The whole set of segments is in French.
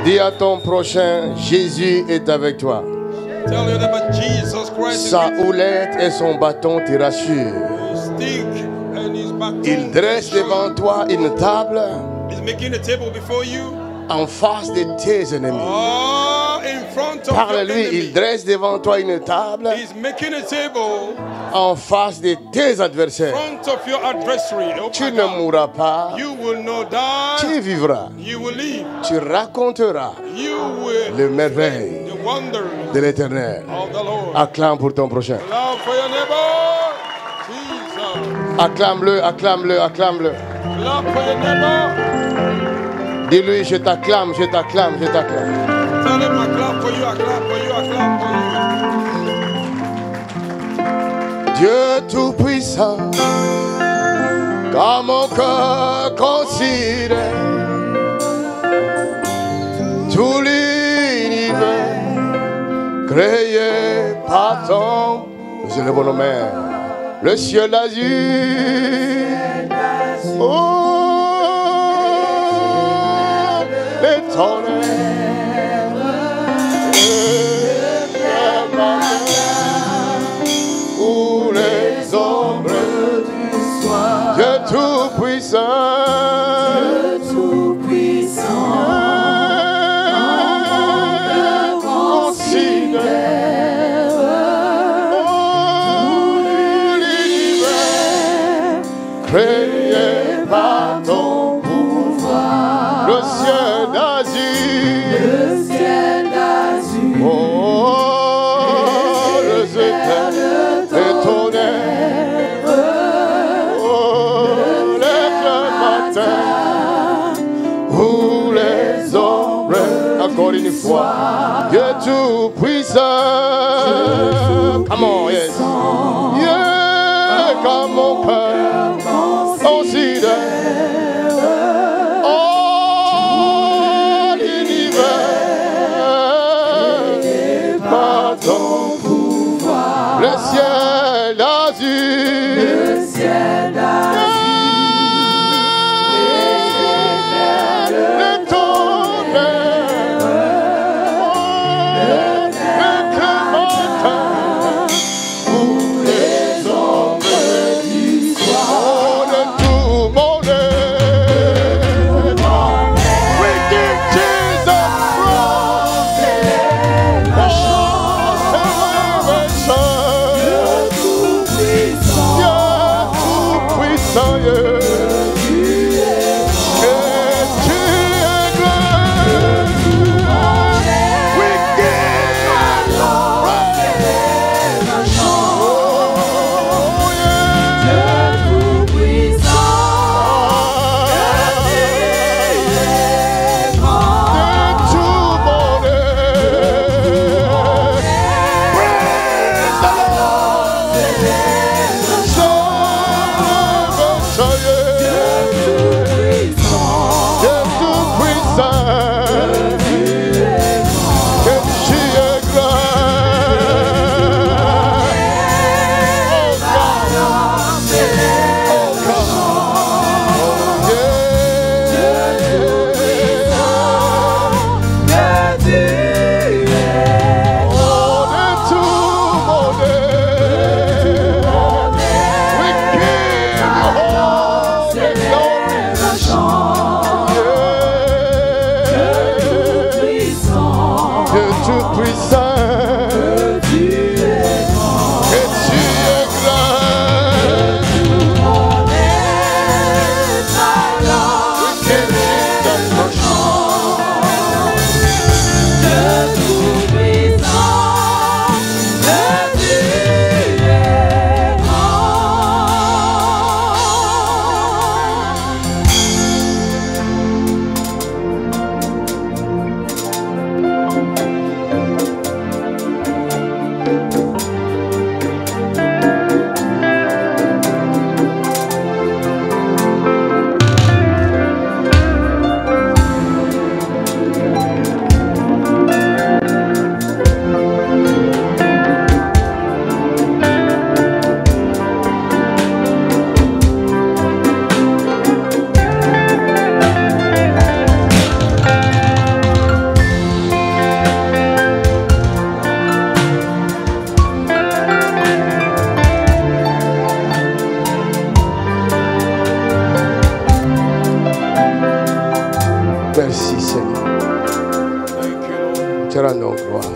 Dis à ton prochain, Jésus est avec toi. Tell your neighbor, Jesus Christ Sa is with you. houlette et son bâton te rassurent. His stick and his baton. Il dresse devant toi une table He's making a table before you. en face de tes ennemis. Oh, in front of your Parle-lui, il enemy. dresse devant toi une table He's making a table en face de tes in adversaires. front of your adversary. Oh Tu my ne God. mourras pas, You will not die. tu vivras, You will live. tu raconteras You will le merveille the wonder de l'Éternel. of the Lord. Acclame pour ton prochain. Love for your neighbor. Jesus. Acclame-le, acclame-le, acclame-le. Love for your neighbor. Dis-lui, je t'acclame, je t'acclame, je t'acclame. Tell him I clap for you, I clap for you, I clap for you. Dieu Tout-Puissant, quand mon cœur considère tout l'univers créé par ton, je le bon nom, le ciel d'azur, oh, les tonnerres, le matin, ou les ombres du soir, Dieu Tout-Puissant, créé par ton pouvoir, le ciel d'azur, oh, le éternel tonnerre, oh, les matin, ou les ombres, encore une fois, Dieu Tout-Puissant, come on, yes, yeah, comme mon Père considère, oh, l'univers par ton pouvoir, le ciel d'azur, le tonnerre, le matin, ou les ombres du soir, oh, de tout monde. We give Jesus praise. Tout-puissant, yeah. Merci Seigneur. Thank you, Lord. Te rendons gloire.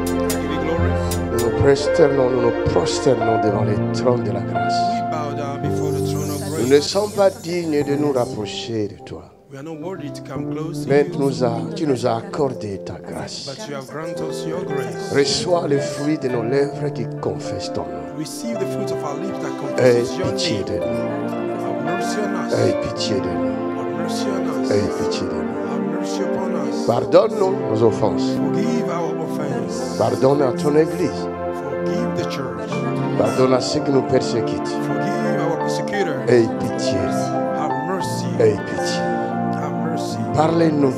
Give you glory. Nous nous prosternons devant les trônes de la grâce. We bow down before the throne of Nous ne grace. sommes pas dignes de nous rapprocher de toi. We are not worthy to come close to Mais you, tu nous as accordé ta grâce. but you have granted us your grace. Reçois le fruit de nos lèvres qui confessent ton nom. Receive the fruit of our lips that Aie confesses your pitié name. de nous. Have mercy on us. Aie pitié de nous. Have mercy on us. Aie pitié de nous. Have mercy upon us. Pardonne-nous nos offenses. Forgive our offense. Pardonne à ton Église. Forgive the church. Pardonne à ceux qui nous persécutent. Forgive our persecutors. Aie pitié. Have mercy. Aie pitié. Have mercy. Parlez-nous.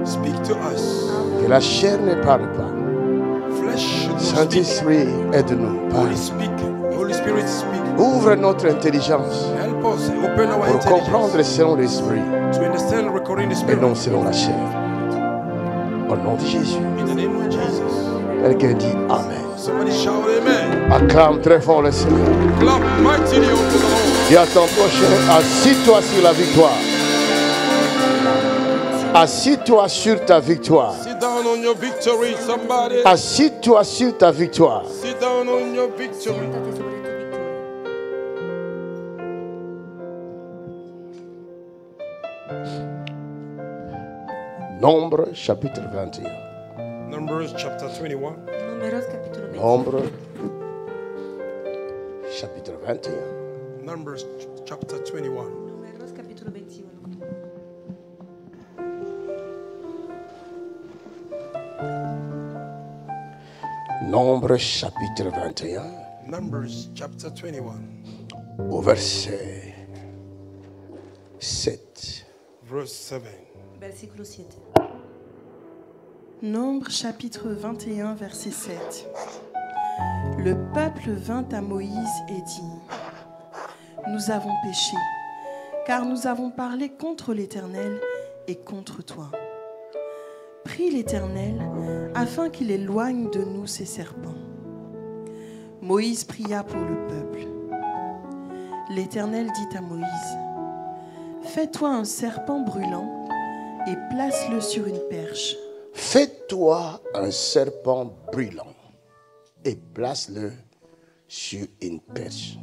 Speak to us. Que la chair ne parle pas. Flesh should not speak. Saint-Esprit, aide-nous. Holy Parle. speak. Holy Spirit speak. Ouvre notre intelligence Help us open our pour intelligence comprendre selon l'Esprit to understand according to the et Spirit. non selon la chair. Au nom de Jésus. In the name of Jesus. Quelqu'un dit Amen. Somebody shout amen. Acclame très fort le Seigneur. Clap mightily unto the Lord. Dis à ton prochain, assis-toi sur la victoire. Assis-toi sur ta victoire. Sit down on your victory, somebody. Assis-toi sur ta victoire. Sit down on your victory. Nombre chapitre 21. Numbers chapter 21. Números capítulo 20. Nombre chapitre 21. Numbers chapter 21. Números capítulo 21. Nombre chapitre 21 Numbers chapter 21. au verset 7. Verse 7. Versículo 7. Nombre chapitre 21 verset 7. Le peuple vint à Moïse et dit: Nous avons péché, car nous avons parlé contre l'Éternel et contre toi. Prie l'Éternel afin qu'il éloigne de nous ces serpents. Moïse pria pour le peuple. L'Éternel dit à Moïse: Fais-toi un serpent brûlant et place-le sur une perche. Fais-toi un serpent brûlant et place-le sur une perche.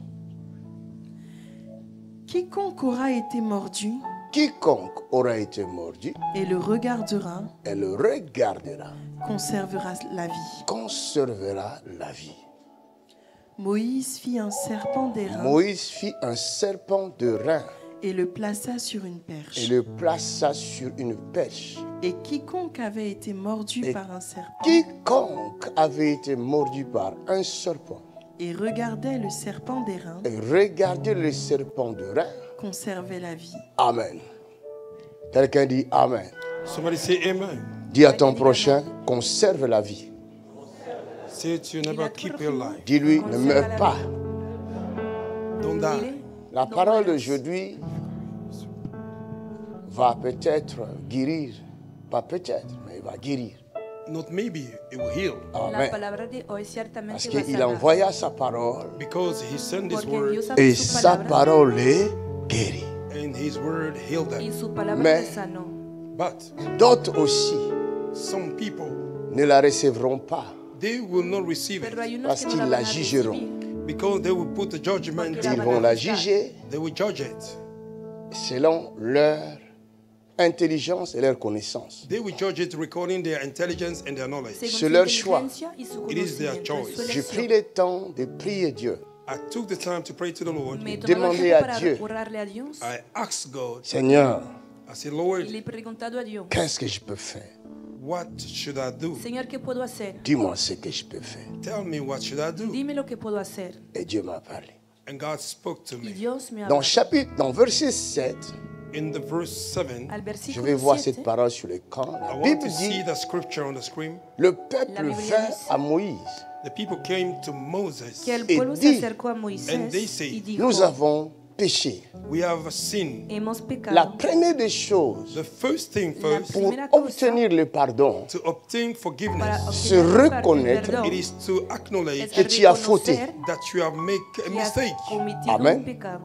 Quiconque aura été mordu Quiconque aura été mordu et le regardera et le regardera conservera la vie. conservera la vie. Moïse fit un serpent d'airain Moïse fit un serpent de rein et le plaça sur une et perche. le plaça sur une perche. Et quiconque avait été mordu Et par un serpent Quiconque avait été mordu par un serpent et regardait le serpent d'airain et regardait le serpent de rein. conservait la vie. Amen. Quelqu'un dit Amen. Somebody say amen. Dis à ton prochain, conserve la vie. Say it to never keep your life. Dis-lui, ne meurs pas. Don't die. La parole d'aujourd'hui va peut-être guérir. Pas peut-être, mais il va guérir. Not maybe, it will heal. La Amen. palabra de hoy ciertamente Parce va a qu'il sanar. envoya sa parole Because he sent his Porque word Dios et abrió su sa palabra parole est guérie. and his word healed y them. su palabra Mais- te sanó. But D'autres aussi some people, ne la recevront pas they will not receive Pero hay it unos parce que no qu'ils la la van a jugeront. recibir. because they will put the judgment Porque la Ils van vont a la juzgar. juger They will judge it. selon leur intelligence et leur connaissance. They will judge it according their intelligence and their knowledge. Según C'est su leur choix. inteligencia y su It is their conocimiento, es su choice. J'ai elección. pris le temps de prier Dieu. I took the time to pray to the Lord. Me tomé el Demandez tiempo à para Dieu. orarle a Dios I asked God, Seigneur, I said, y Lord, le he preguntado a Dios, qu'est-ce que je peux faire? what should I do? Señor, ¿qué puedo hacer? Dis-moi ce que je peux faire. Tell me what should I do? Dime lo que puedo hacer. Et Dieu m'a parlé. And God spoke to Y me. Dios me Dans habló. dans verset 7, In the verse 7, Al je versículo vais voir 7, cette parole sur l'écran. I La want Bible to see dit, the scripture on the screen. le La peuple Biblia vint dice à Moïse. The people came to Moses. que el Et pueblo se dit, acercó a Moisés and they say, y dijo, Nous avons péché. We have sinned. hemos La pecado. première des choses The first thing La first, pour primera cosa obtenir le pardon, to obtain para forgiveness, se obtener reconnaître perdón it is to es acknowledge que tu as fauté. reconocer that you have made a que has mistake. cometido Amen. un pecado.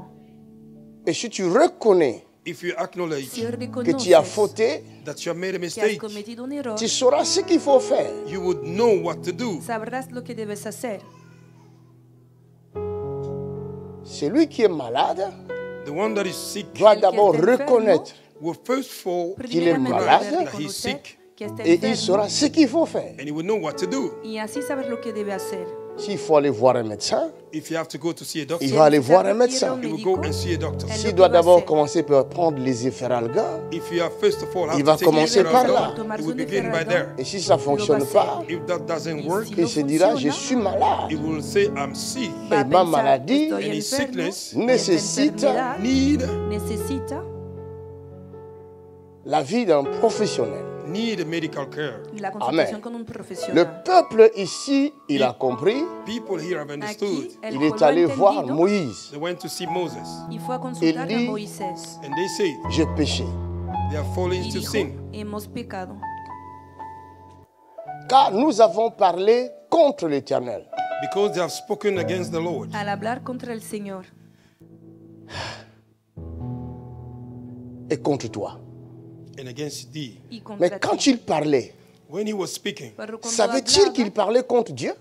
Et si tu reconnais if you acknowledge si que reconoces tu as fauté, that you have made a que has mistake, cometido un error, tu sauras ce qu'il faut faire. you would know what to do. sabrás lo que debes hacer. Celui qui est malade The one that is sick doit El que d'abord está enfermo, reconnaître will first fall qu'il est primeramente malade, debe that he's reconocer sick, que está et il enfermo saura ce qu'il faut faire. and he will know what to do. y así saber lo que debe hacer. S'il faut aller voir un médecin, If you have to go to see a doctor, il Si va aller necesita voir un ir a médecin. un he will go médico, and see a doctor. él S'il lo doit que va a d'abord hacer, commencer par prendre les efferalgan, If you have first of all have Il to va take commencer care par of là. that, it will begin by there. et si ça ne fonctionne pas, If that doesn't work, si il no se dira, je funciona, suis malade. he will say, I'm sick. va a Et ma pensar, maladie, estoy and his enfermo, sickness y esta nécessite enfermedad Need necesita la vie d'un professionnel. medical care. la consultación Amen. con un Le profesional. peuple ici, il a compris, People here have understood. Aquí el il est pueblo ha allé voir entendido Moïse. They went to see Moses, y fue a consultar a Élie, Moisés and they said J'ai péché. they have fallen y into dijo, sin hemos pecado, Car nous avons parlé contre l'Éternel. because they have spoken against the Lord. al hablar contra el Señor Et contre toi. And against thee. y contra Mais ti. quand il parlait, When he was speaking, Pero cuando savait-il hablaba, qu'il parlait contre Dieu?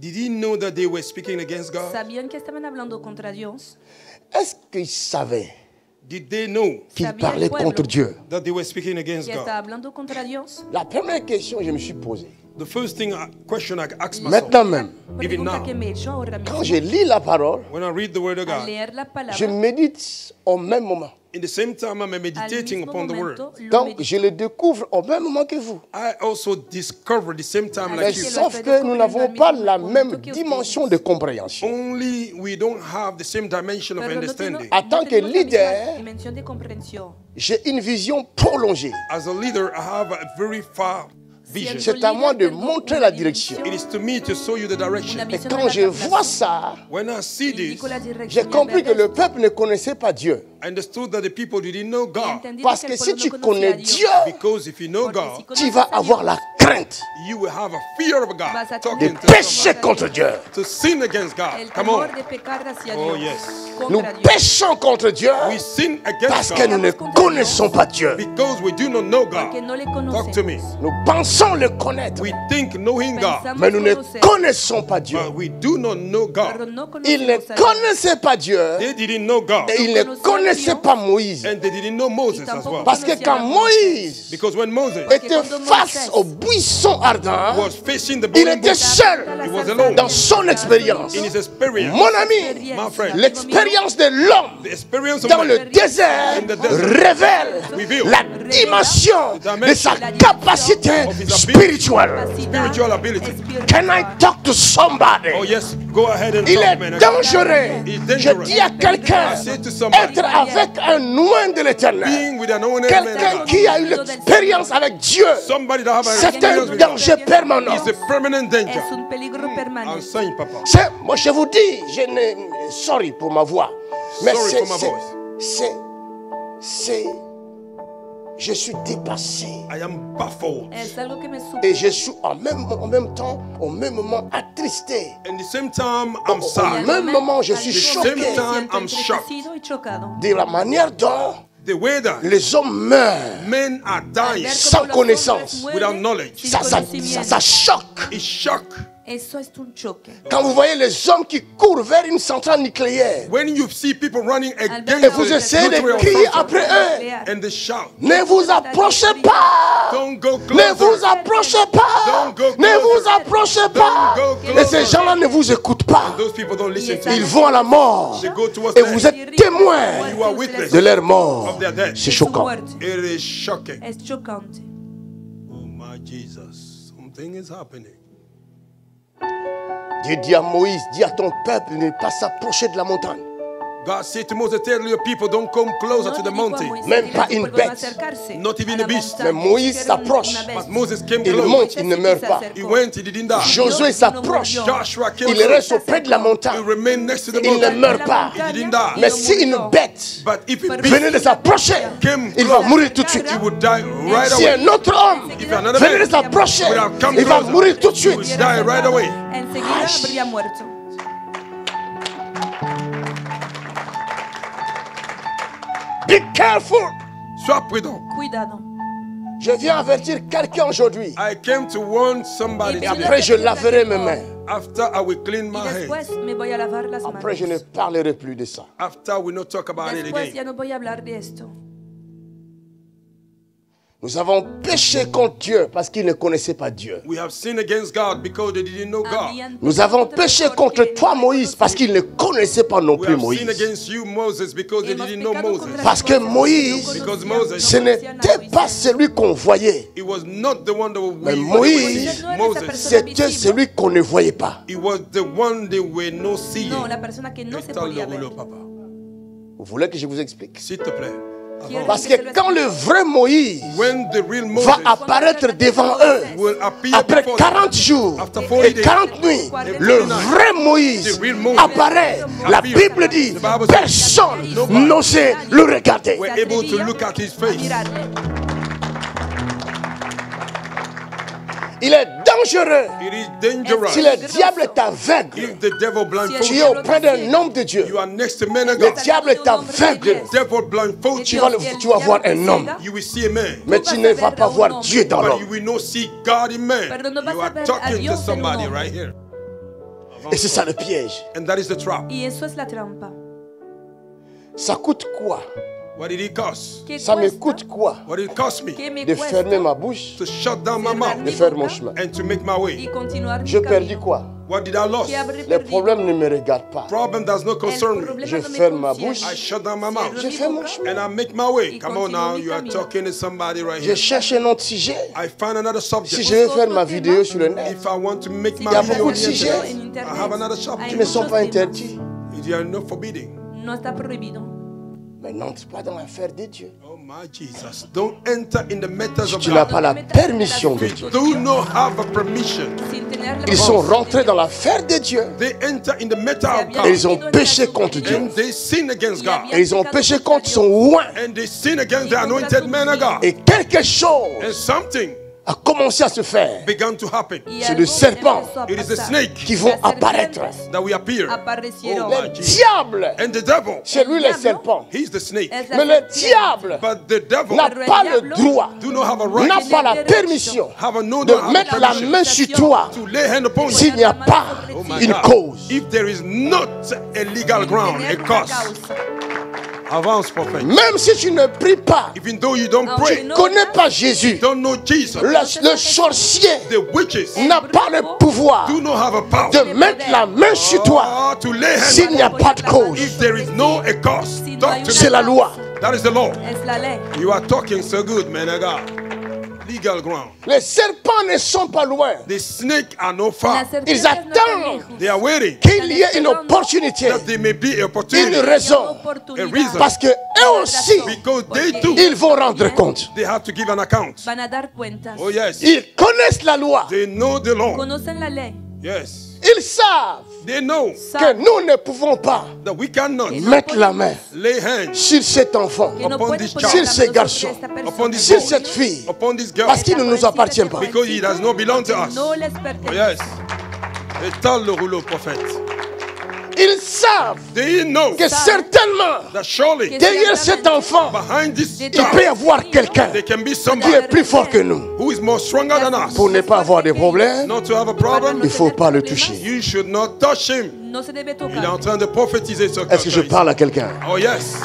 did he know that they were speaking against God? ¿sabían que estaban hablando contra Dios? Est-ce qu'il savait Did they know qu'il Sabía el parlait pueblo. contre Dieu? that they were speaking against ¿Que está God? hablando contra Dios? La première question que je me suis posée, The first question I asked myself, maintenant même, even Pregunta now, que me he hecho ahora quand mismo, je lis la parole, when I read the word of al God, leer la je palabra, médite au même moment. in the same time I'm al meditating mismo upon the word, momento lo Donc, medito. je le découvre au même moment que vous. I also discover the same time Mais like you. sauf que nous n'avons pas la même dimension de compréhension. Only we don't have the same dimension of Pero no understanding. En tant que tenemos la misma leader, dimensión de comprensión. J'ai une vision prolongée. As a leader, I have a very far vision. C'est à moi de montrer la direction. It is to me to show you the direction. Et quand je vois ça, When I see this, j'ai compris que le peuple ne connaissait pas Dieu. I understood that the people didn't know God. Parce que si tu connais Dieu, Because if you know God, tu vas avoir la crainte you will have a fear of God. Vas a de Talking to pécher contre Dieu. to sin against God. El Come on. temor de pecar hacia Oh, Dios. yes. Nous Contra Dios. péchons contre Dieu We sin parce against que nous God ne connaissons pas Dieu. because we do not know Porque God. no le Talk to me. conocemos. Nous pensons le connaître, We think knowing God, Pensamos mais nous ne conocer, connaissons pas Dieu. but we do not know pero God. no Ils ne conocemos a Dios. connaissaient pas Dieu They didn't know God, et ils ne connaissaient pas Moïse. and they didn't know Moses as well. Parce que quand Moïse Because when Moses était face au buisson ardent, was facing the il burning était bush, seul he was alone. dans son expérience. In his experience, Mon ami, my friend, l'expérience de l'homme the experience of dans man le désert in the desert révèle la dimension de sa capacité spirituelle. spiritual ability. Can I talk to somebody? Oh yes, go ahead and Il talk, est man. dangereux. It's Je dangerous. dis à quelqu'un, I say to somebody, être avec un loin de l'éternel. being with an owner Quelqu'un man, qui a eu l'expérience avec Dieu, somebody that have an c'est un experience with God danger permanent. is a permanent danger. Es un peligro I'm permanente. saying, Papa. Moi, je vous dis, sorry pour ma voix, mais Sorry for my voice. je suis dépassé I am baffled. Es algo que me supera. et je suis en même temps, au même moment attristé. At the same time, I'm Au sad. même moment, je suis At the same choqué time, I'm shocked. Entristecido y chocado. de la manière dont The way that les hommes meurent. men are dying Sans connaissance, without knowledge. Ça choque. is shock. Eso es un choque. Quand vous voyez les hommes qui courent vers une centrale nucléaire When you see people running et against vous the essayez de nuclear crier factor après eux, and they shout, ne vous approchez pas. don't go Ne vous closer. approchez pas. Don't go Ne vous closer. approchez pas. Don't go Et ces closer. gens-là ne vous écoutent pas. Those people don't listen to Ils you. vont à la mort. They go towards Et death. vous êtes témoins You are witness de leur mort. of their death. C'est Su choquant. muerte. It is shocking. Es chocante. Oh my Jesus, something is happening. Dieu dit à Moïse, dis à ton peuple de ne pas s'approcher de la montagne. God said to Moses, tell your people, don't come closer to the mountain. Même pas une bête. Not even a beast. Mais Moïse s'approche. But Moses came Il close. monte, il ne meurt pas. He went, he didn't die. Josué s'approche. Joshua came Il close. reste auprès de la He montagne. remained next to the Il ne mountain. meurt pas. He didn't die. Mais si une bête But if a venait beast de s'approcher, came il va close, mourir tout de suite. he would die right Si away. un autre homme If another venait de man s'approcher, would have come il va closer, mourir tout de he would suite. die right away. Enseguida habría muerto. Be careful. Sois prudent. Cuidado. Je viens avertir quelqu'un aujourd'hui. I came to warn somebody Et today. après, je laverai mes mains. After I will clean my Y hands. después me voy a lavar las Après, je ne manos. parlerai plus de ça. After we not talk about it Después ya again. no voy a hablar de esto. Nous avons péché contre Dieu parce qu'ils ne connaissaient pas Dieu. We have sinned against God because they didn't know God. Habían Nous avons pecado péché porque contre no toi, le Moïse, parce qu'ils ne connaissaient pas non We plus have sinned Moïse. against you, Moses, because they Hemos didn't know pecado Moses. contra Parce que ti, porque Moïse, no Because conocían- Moses- no Ce conocían n'était a pas Moisés. celui qu'on voyait. It was not the one that we Mais were Moïse, seeing. No era esa Moses. persona C'était visible. celui qu'on ne voyait pas. It was the one they were not seeing. No, la persona que no se Étale podía le ver. rouleau, papa. Vous voulez que je vous explique? S'il te plaît. Quiero Parce que que se lo quand le vrai Moïse When the real Moses va apparaître devant eux, will appear après before 40 jours After 40 et days, 40 nuits, le vrai Moïse apparaît. La Bible dit, personne n'osait le regarder. were able to look at his face. Il est dangereux. It is dangerous. Si le diable t'aveugle, If the devil blindfolds tu es you, auprès d'un homme de Dieu. you are next to men of Le God. diable t'aveugle. Devil blindfolds Tu you. vas voir un homme. You will see a man. Mais tu ne vas pas voir Dieu dans But you l'homme. will not see God in man. Pero no vas You a are ver a talking to Dios en un somebody hombre. right here. Et c'est ça le piège. And that is the trap. Y eso es la trampa. Ça coûte quoi? What did it cost? ¿Qué Ça me cuesta? coûte quoi? What did it cost me? ¿Qué me De cuesta fermer ma bouche, To shut down my cerrar mouth de mi faire boca mon chemin. and to make my y way. continuar mi Je perdis camino? quoi? What did I lose? ¿Qué habré Les perdido? problèmes ne me regardent pas. Problem does not El concern me. problema Je no me ferme ma concierne. bouche. I shut down my Cierro mouth Je mi fais mon boca chemin. and I make my way. Y Come on continúo now, mi you are camino. talking to somebody right Je here. cherche un autre sujet. I find another Si subject. je veux faire ma vidéo sur le net, If I want to make Si my y a quieres video beaucoup on de the sujets. internet, en internet, I have another hay subject. qui ne sont muchos pas temas. interdits. They are not forbidden. No está prohibido. Mais n'entre pas dans l'affaire de Dieu. Oh my Jesus. Don't enter in the matters of Tu n'as God. pas la permission de Dieu. Do not have a permission. Sin tener la Ils sont permission rentrés de dans Dios. l'affaire de Dieu. They enter in the matter of Et God. ils ont péché contre Dieu. And they sin against God. Et ils ont péché contre son oint. And they sin against the anointed man of God. Et quelque And chose something a commencé à se faire. began to happen. Y C'est algo le serpent. empezó a It is the pasar. snake qui vont Las apparaître. serpientes that will appear. aparecieron. Oh, Le my Jesus. diable, And the devil, c'est lui le diable. serpent. he's the snake. Es la Mais le serpiente. diable But the devil n'a Pero el pas le diablo droit, do not have a right n'a tiene pas la derecho permission have no de have mettre a la permission main sur toi to lay hand upon you. s'il n'y a pas Oh my une God. cause. If there is not a legal ground, a Tener una cause. causa. Avance, prophet. Même si tu ne pries pas, Even though you don't Aunque pray, no connais oras, pas Jésus, don't know Jesus, le sorcier the witches n'a pas le pouvoir do not have a power de mettre la main sur toi to lay s'il hand n'y a pas de cause. if there is no a cause. Si no Talk hay to C'est me. la loi. That is the law. Es la ley. You are talking so good, man of God. Legal ground. Les serpents ne sont pas loin. The snake are not Las far. serpientes Ils no están attendent lejos. They are waiting Qu'il y ait une opportunité, that there may be a une opportunity raison. A reason. Parce que eux aussi, because they too ils vont rendre compte. they have to give an account. Van a dar cuentas. Oh yes, Ils connaissent la loi. they know the law. Conocen la ley. Yes, Ils savent they know que Saben nous ne pouvons pas that we cannot mettre la main lay hands sur cet enfant, que no upon pueden this poner child, la sur ces mano garçons, sobre esta persona. upon this sur boy, cette fille, upon this girl, parce qu'il ne nous appartient pas. because he does not belong to us. No les Oh pertenece. yes, étale le rouleau, prophète. Ils savent They know que certainement, that surely derrière cet enfant, behind this il peut y child avoir quelqu'un there can be qui somebody est plus fort que nous. who is more stronger than us. Pour ne pas avoir de problème, Not to have a problem, il ne faut pas le toucher. you should not touch him. No se debe Il est en tocar. train de prophétiser sur Est-ce que je quelqu'un. parle à quelqu'un? Oh yes,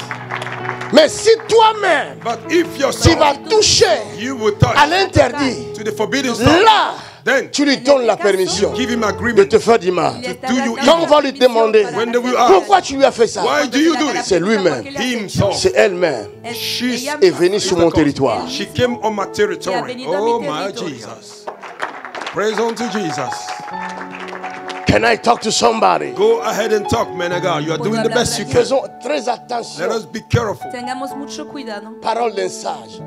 Mais si toi-même, but if tu yourself vas toucher you will à touch l'interdit, to the forbidden stuff, là, then tu lui donnes la permission give him de agreement. te faire du mal. Le do you Quand on va lui demander, When they will ask, pourquoi tu lui as fait ça? why do you do this? C'est lui-même. Himself. C'est elle-même She est venue sur mon territoire. She came on my territory. venido a Oh mi my territorio. Jesus. Praise unto Jesus. Can I talk to somebody? Go ahead and talk, man of God. You are doing the best you can. Faisons très Let attention. us be careful. Tengamos mucho cuidado. Parole d'un sage.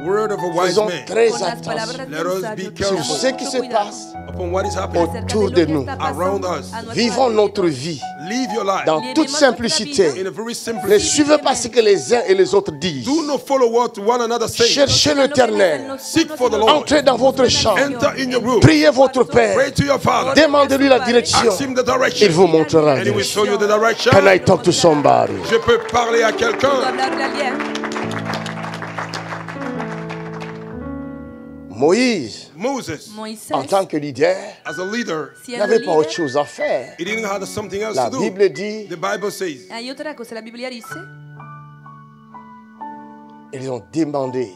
word of a wise Faisons man. très Con las attention palabras Let de un us sabio, be tengamos careful. sur ce qui mucho se cuidado passe Upon what is happening acerca autour de de lo que nous. está pasando Around us. a nuestro Vivons notre alrededor. vie Live your life dans toute simplicité. in a very simple Ne way. suivez pas ce que les uns et les autres disent. Do not follow what one another says. Cherchez l'Éternel. Seek for the Lord. Entrez dans votre chambre. Enter in your room. Priez votre Père. Pray to your Father. Demandez-lui la direction. Ask him the direction. Il vous montrera. And he will show you the direction. Can I talk to somebody? Je peux parler à Puedo quelqu'un. hablarle a alguien. Moïse, Moses, Moisés, en tant que leader, as a leader, siendo n'avait pas autre líder, chose à faire. he didn't have something else La to do. Bible dit, The Bible says hay otra cosa, la Biblia dice, ils ont demandé,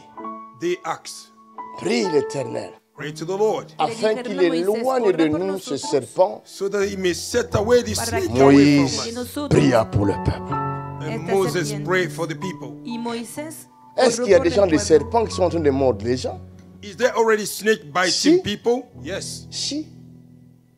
they asked, prie l'Éternel, pray to the Lord, afin qu'il éloigne de nous ce serpent. so that he may set away the Para snake que away Moïse from us. nosotros, pria pour le peuple. And esta Moses serpiente. prayed for the people. y Moisés Est-ce oró qu'il y a por des el gens, des pueblo. serpents qui sont en train de mordre les gens? Is there already snake biting Si. people? Yes. Si.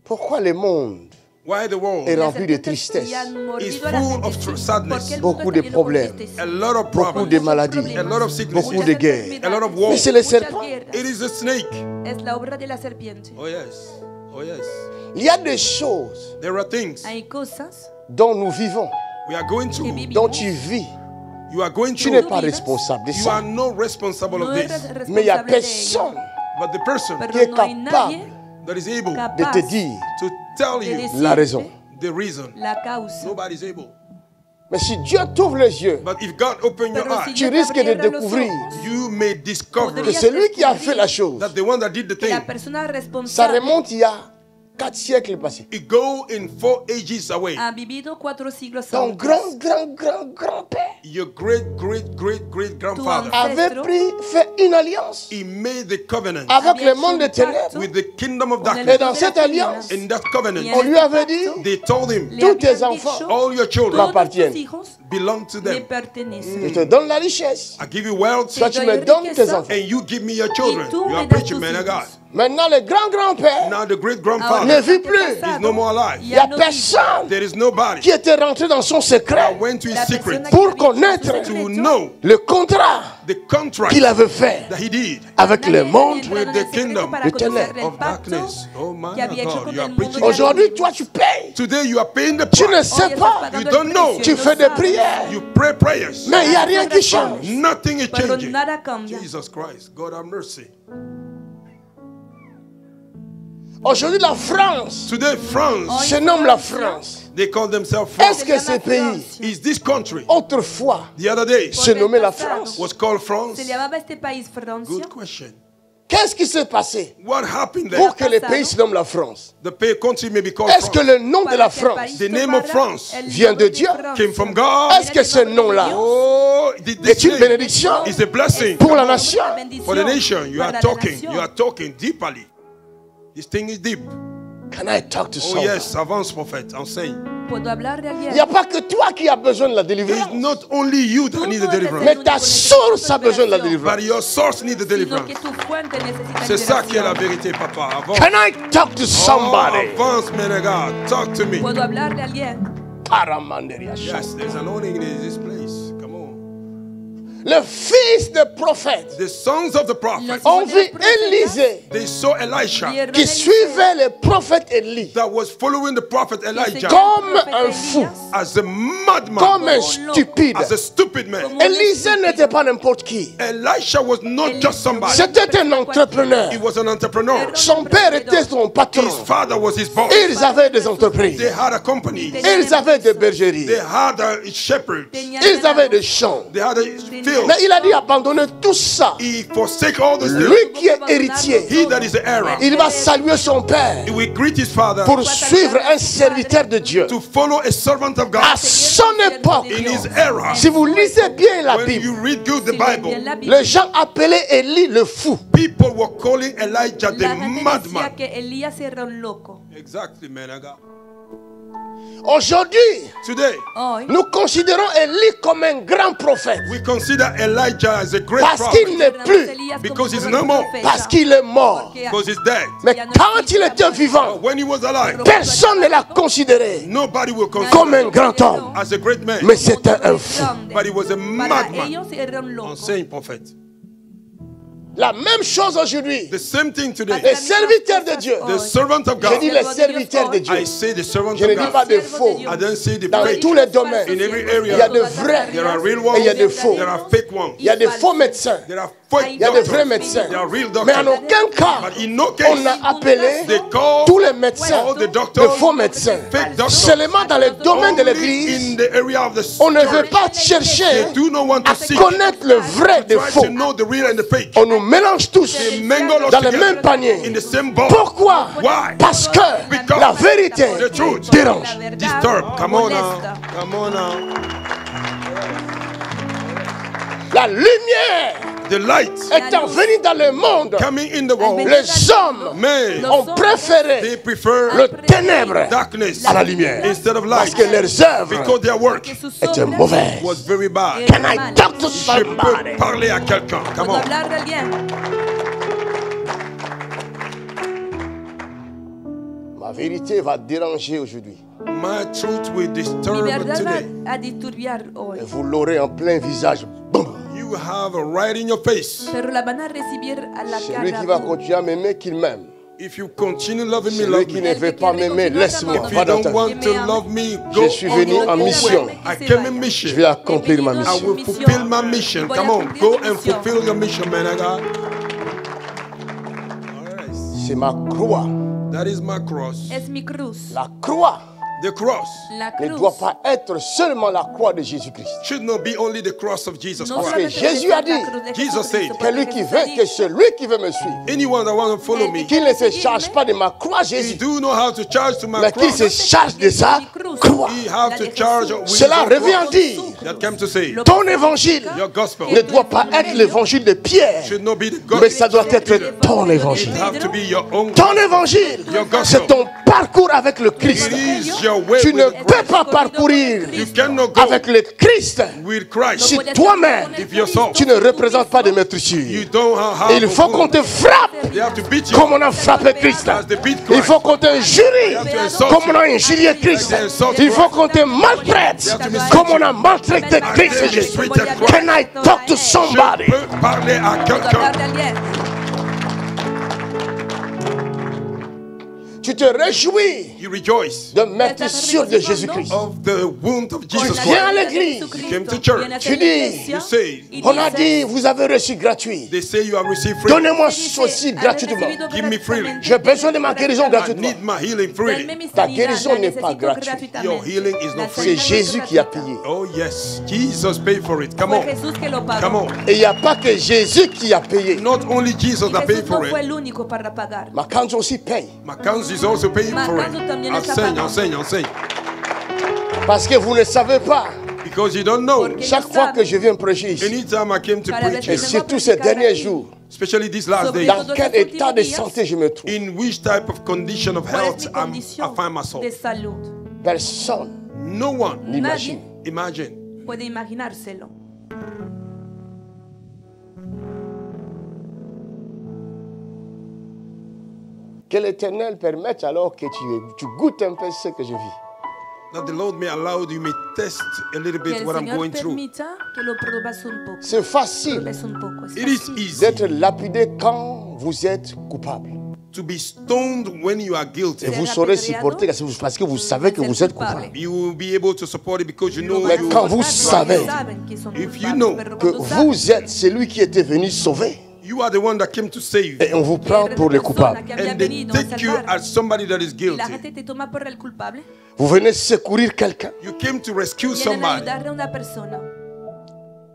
Pourquoi le monde Why the world est Las rempli de serpientes tristesse? y han mordido is a la full gente. of Sí, sadness. porque el Beaucoup mundo de está lleno con problèmes. tristeza. a lot of Beaucoup problems, de maladies, a lot of sicknesses, beaucoup de guerres. a lot of Mais wars. c'est le Muchas serpent. guerras. It is a snake. Es la obra de la serpiente. Oh yes. Oh yes. Il y a des choses There are things Hay cosas dont nous vivons, we are going que through. vivimos. dont tu vis. You are going Tu n'es through. pas responsable de You are ça. not responsible No of eres this. Mais il n'y a responsable de ello. personne But the person Pero qui est no hay nadie capable that is able de capaz te dire to tell de you decirte la raison. the reason. la causa. Nobody's able. Mais si Dieu t'ouvre les yeux, But if God open your Pero si eyes, tu Dios te risques de abriera los découvrir ojos, you may discover que Podrías c'est lui qui a fait descubrir la chose. that the one that did the que la thing, persona Ça responsable remonte il y a 4 siècles passés. it go in 4 ages away. ha vivido 4 siglos Ton antes. grand-père Your great grandfather, avait fait une alliance he made the covenant avec Había le monde des hecho un ténèbres. pacto with the kingdom of con el darkness. Et dans mundo de cette las alliance, tinieblas. In that covenant, Y en On lui este avait dit, pacto, they told him, le tous habían tes dicho, enfants all your children todos tus m'appartiennent. hijos belong to me them. pertenecen. je te donne la richesse. I give you wealth, Toi, tu doy me donnes tes riqueza. enfants. and you give me your children. Y tú You are me das preaching, tus man of hijos. God. Maintenant, le grand-grand-père, Now the great Ne grandfather, vit plus. He's no more alive. il n'y a personne There is nobody qui était rentré dans son that secret went to his La secret persona pour que había hecho connaître su to secreto, know le contrat the contract qu'il avait fait that he did avec nadie le había monde. entrado with en the el secreto kingdom para de conocer ténèbres, el of pacto darkness. Oh my que había hecho God, con you el are mundo preaching. de las Aujourd'hui, tinieblas. toi, tu payes. Today you are paying the Tu ne price. sais Hoy estás pas. pagando You el don't know. precio, Tu no fais des sabes. prières. You pray prayers. Mais il n'y a rien qui change. Nothing is Pero changing. nada cambia. Jesus Christ, God have mercy. Aujourd'hui, la France Today, France, se nomme la France. they call themselves Est-ce France. que ce pays, Is this country autrefois, the other day se nommait la France? was called France? Se llamaba este país Francia. Good question. Qu'est-ce qui s'est passé What happened pour there? que le pays se nomme la France? The country may be called Est-ce que France. le nom de Para la que el France país The name of tomara France el vient nombre de Dieu? Francia. came from God? Est-ce que ce nom-là Oh, est une bénédiction is a blessing pour la nation? for the nation. You are Para la talking. nación. You are talking deeply. This thing is deep. Can I talk to Oh someone? yes, avance, prophet. I'm saying. Puedo hablar de alguien. Il n'y a pas que toi qui as besoin de la It's délivrance, not only you that Tú need no the eres deliverance, mais ta source a besoin de la but délivrance. your source needs the sino deliverance. que tu fuente necesita C'est ça qui est la liberación. vérité, papa. Avance. Can I talk to somebody? Oh, avance, man of God. Talk to me. Puedo hablar de alguien. Paramanderia. Yes, there's anointing in this place. Come on. Le fils de prophète The sons of the prophets, ont vu Élisée they saw Elisha qui suivait le prophète Élie that was following the prophet Elijah comme un fou, as a madman, comme un stupide. as a stupid man. Élisée n'était pas n'importe qui. Elisha was not just somebody. C'était un entrepreneur. He was an entrepreneur. Son père était son patron. His father was his boss. Ils avaient des entreprises. They had a company. Ils avaient des bergeries. They had a shepherd. Ils avaient des champs. They had a field. Mais il a dit abandonner tout ça. He forsake all the things. Lui qui est héritier, He that is the heir, il va saluer son père he will greet his father pour suivre un serviteur de Dieu. to follow a servant of À God son époque, in his era. si vous lisez bien la When Bible, you read good the Si lees bien Bible, la Biblia, les gens appelaient Élie le fou. people were calling Elijah the la gente madman. decía que Elías era un loco. Exactly, man. I got. Aujourd'hui, Today, Hoy nous considérons Élie comme un grand prophète we consider Elijah as a great parce prophet qu'il n'est consideramos plus, Elías como because he's un no more. profeta, parce qu'il est mort. porque because he's dead. Mais quand il était vivant, When he was alive, personne ne l'a considéré nobody will comme consider un grand homme. as a great man. Mais c'était un fou. But he was a Para madman. ellos era un loco. Unseen prophet. La même chose aujourd'hui. The same thing today. Les serviteurs de Dieu. The servant of Je God. dis les serviteurs de Dieu. I say the servant Je ne of dis pas God. de faux. I don't say the Dans fake. tous les domaines, In every il y a area, de vrais there are real et ones. il y a de faux. There are fake ones. Il y a de faux médecins. There are fake Il y a de vrais doctors. médecins. There are real Mais en doctors. aucun cas, But in no on case, a appelé they call tous les médecins all the de doctors faux médecins. fake doctors. Seulement dans les domaines de Only l'église, in the area of the on ne veut church. pas They chercher do not want à to seek. connaître le vrai des Try faux. to know the real and the fake. On nous mélange tous They mingle us dans le together même panier. in the same bowl. Pourquoi? Why? Parce que Because la vérité the truth dérange. Disturb. Come on now. Come on now. La lumière The light étant venue dans le monde, coming in the world. les hommes Men, ont préféré they prefer le ténèbre darkness à la lumière. instead of Parce light. que leurs œuvres Because their work étaient mauvaises. was very bad. Can I talk to Je peux somebody? parler à quelqu'un. Come ¿Puedo on. hablar de alguien? Ma vérité va déranger aujourd'hui. My truth will Mi disturb verdad today. va a disturbar hoy. Et vous l'aurez en plein visage. Boum. You have a right in your face. Pero la van a recibir a la Celui cara. qui va continuer à m'aimer, qu'il m'aime. If you continue loving me, Celui love qui me. ne veut pas m'aimer, laisse-moi. If Va you dans don't ta vie. want to love me, go Je suis venu on your en own mission. way. I came in Je mission. vais accomplir ma I mission. will fulfill my mission. Come on, go and fulfill your mission, man of God. All right. C'est ma croix. That is my cross. Es mi cruz. La croix The cross La ne cruz. doit pas être seulement la croix de Jésus-Christ. should not be only the cross of Jesus No Christ. Parce que solamente Jésus es a la dit, cruz de Jesus Jesucristo, said, porque celui qui Jesús veut, ha que dicho, celui qui veut me suivre, Anyone that wants to follow me, qu'il ne se charge pas de ma croix, he Jésus, do know how to charge to my mais qu'il cross. se charge de sa croix. He have to charge with his Cela own revient cross. dire, That came to say, ton évangile your gospel ne doit pas être l'évangile de Pierre, should not be the mais gospel. ça doit être ton It évangile. have to be your own. Ton évangile, c'est ton parcours avec le Christ. It is your way Tu ne with peux pas parcourir You cannot go avec le Christ with Christ si toi-même if yourself tu ne représentes pas de you maîtrise. don't have Il faut qu'on te frappe They have to beat you comme on a frappé Christ. as they beat Il Christ. faut qu'on t'injurie have to insult comme on a you. injurié Christ. They insult Il you. faut qu'on te maltraite They have to mistreat comme on you. a maltraité Christ they Jésus. mistreated Christ. Can I talk to Je somebody? peux parler à ¿Puedo quelqu'un. hablar de alguien? Tu te réjouis You rejoice de meurtrissure de Jésus-Christ. of the wound of Tu Jesus viens à Christ. l'église. came to church. Tu dis, You say, On a dit, vous avez reçu gratuit. they say you have received free. Donnez-moi ceci gratuitement. Give me freely. J'ai besoin de ma guérison I gratuitement. need my healing freely. Ta guérison n'est pas gratuite. Your healing is not C'est free. Jésus qui a payé. Oh yes, Jesus paid for it. Come Fue on, Jesús que lo pagó. come on. Et il n'y a pas que Jésus qui a payé. Not only Jesus Y that paid Jesús no for fue it, el único para pagar. Macanzo aussi paye. Mackenzie is also paying for it. Mackenzie también está Enseigne, pagando. enseigne, enseigne. Parce que vous ne savez pas. Because you don't know. Porque Chaque fois que je viens prêcher ici, Anytime I came to Cada preach et vez here, surtout ces derniers jours, especially these last days, dans quel état de santé je me trouve, in which type of condition of ¿Cuál es health mi I condición find myself? de salud? personne No one n'imagine. imagine. Puede imaginárselo. Que l'Éternel permette alors que tu goûtes un peu ce que je vis. That the Lord may allow you may test a little Que bit el what I'm Señor going through. permita que lo pruebas un poco. C'est facile Pruebes un poco. Es It is fácil easy d'être lapidé quand vous êtes coupable. to be stoned when you are guilty. Et vous saurez supporter parce que vous savez que vous êtes coupable. You will be able to support it because you know Mais you quand vous savez If you know que vous êtes celui qui était venu sauver, you are the one that came to save, et on vous prend pour les coupables. and they take you as somebody that is Y la guilty. gente te toma por el culpable. Vous venez secourir quelqu'un, You came to rescue Vienen a somebody, ayudarle a una persona.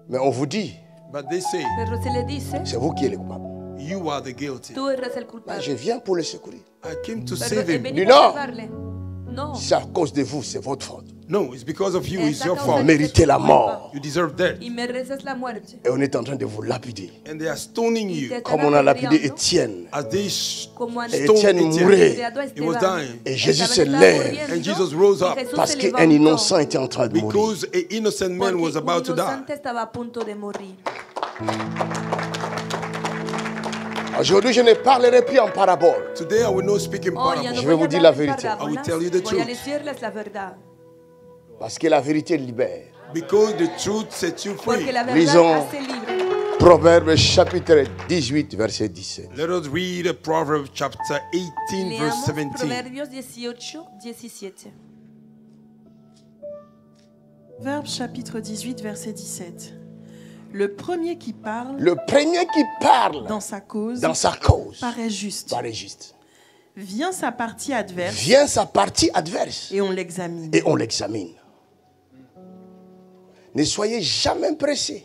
mais on vous dit, but they say Pero se le dice, c'est vous qui êtes le coupable. you are the guilty. tú eres el Ben, culpable. je viens pour le secourir. I came to Pero save he him. venido No. a salvarle. No. C'est à cause de vous, c'est votre faute. No, it's because of you. It's Es a your causa fault. de Méritez la tu culpa. mort. You deserve death. Y mereces la muerte. Et on est en train de vous lapider. And they are stoning Y te you están Comme on a lapidé apedreando, Étienne. as they como han Et stoned Étienne Etienne. mourait apedreado a He was Esteban. dying. et Jésus Esteban se estaba lève muriendo, And Jesus rose up y Jesús parce se qu'un levantó, innocent était en train de mourir. because an innocent man porque was about to un die. inocente estaba a punto de morir. Aujourd'hui, je ne parlerai plus en parabole. Today I will not speak in Oh, ya no parables. Je vais voy a vous dire hablar la de vérité. I will parábolas, tell you the voy a truth. decirles la verdad. Parce que la vérité libère. Because the truth sets you free. Porque la verdad Lisons hace libre. Proverbe chapitre 18, verset 17. Let us read Proverbs chapter 18, verse Leamos 17. Proverbios 18, 17. Proverbe chapitre 18, verset 17. Le premier qui parle Le premier qui parle dans sa cause paraît juste. Vient sa partie adverse Vient sa partie adverse et on l'examine. et on l'examine. Ne soyez jamais pressés.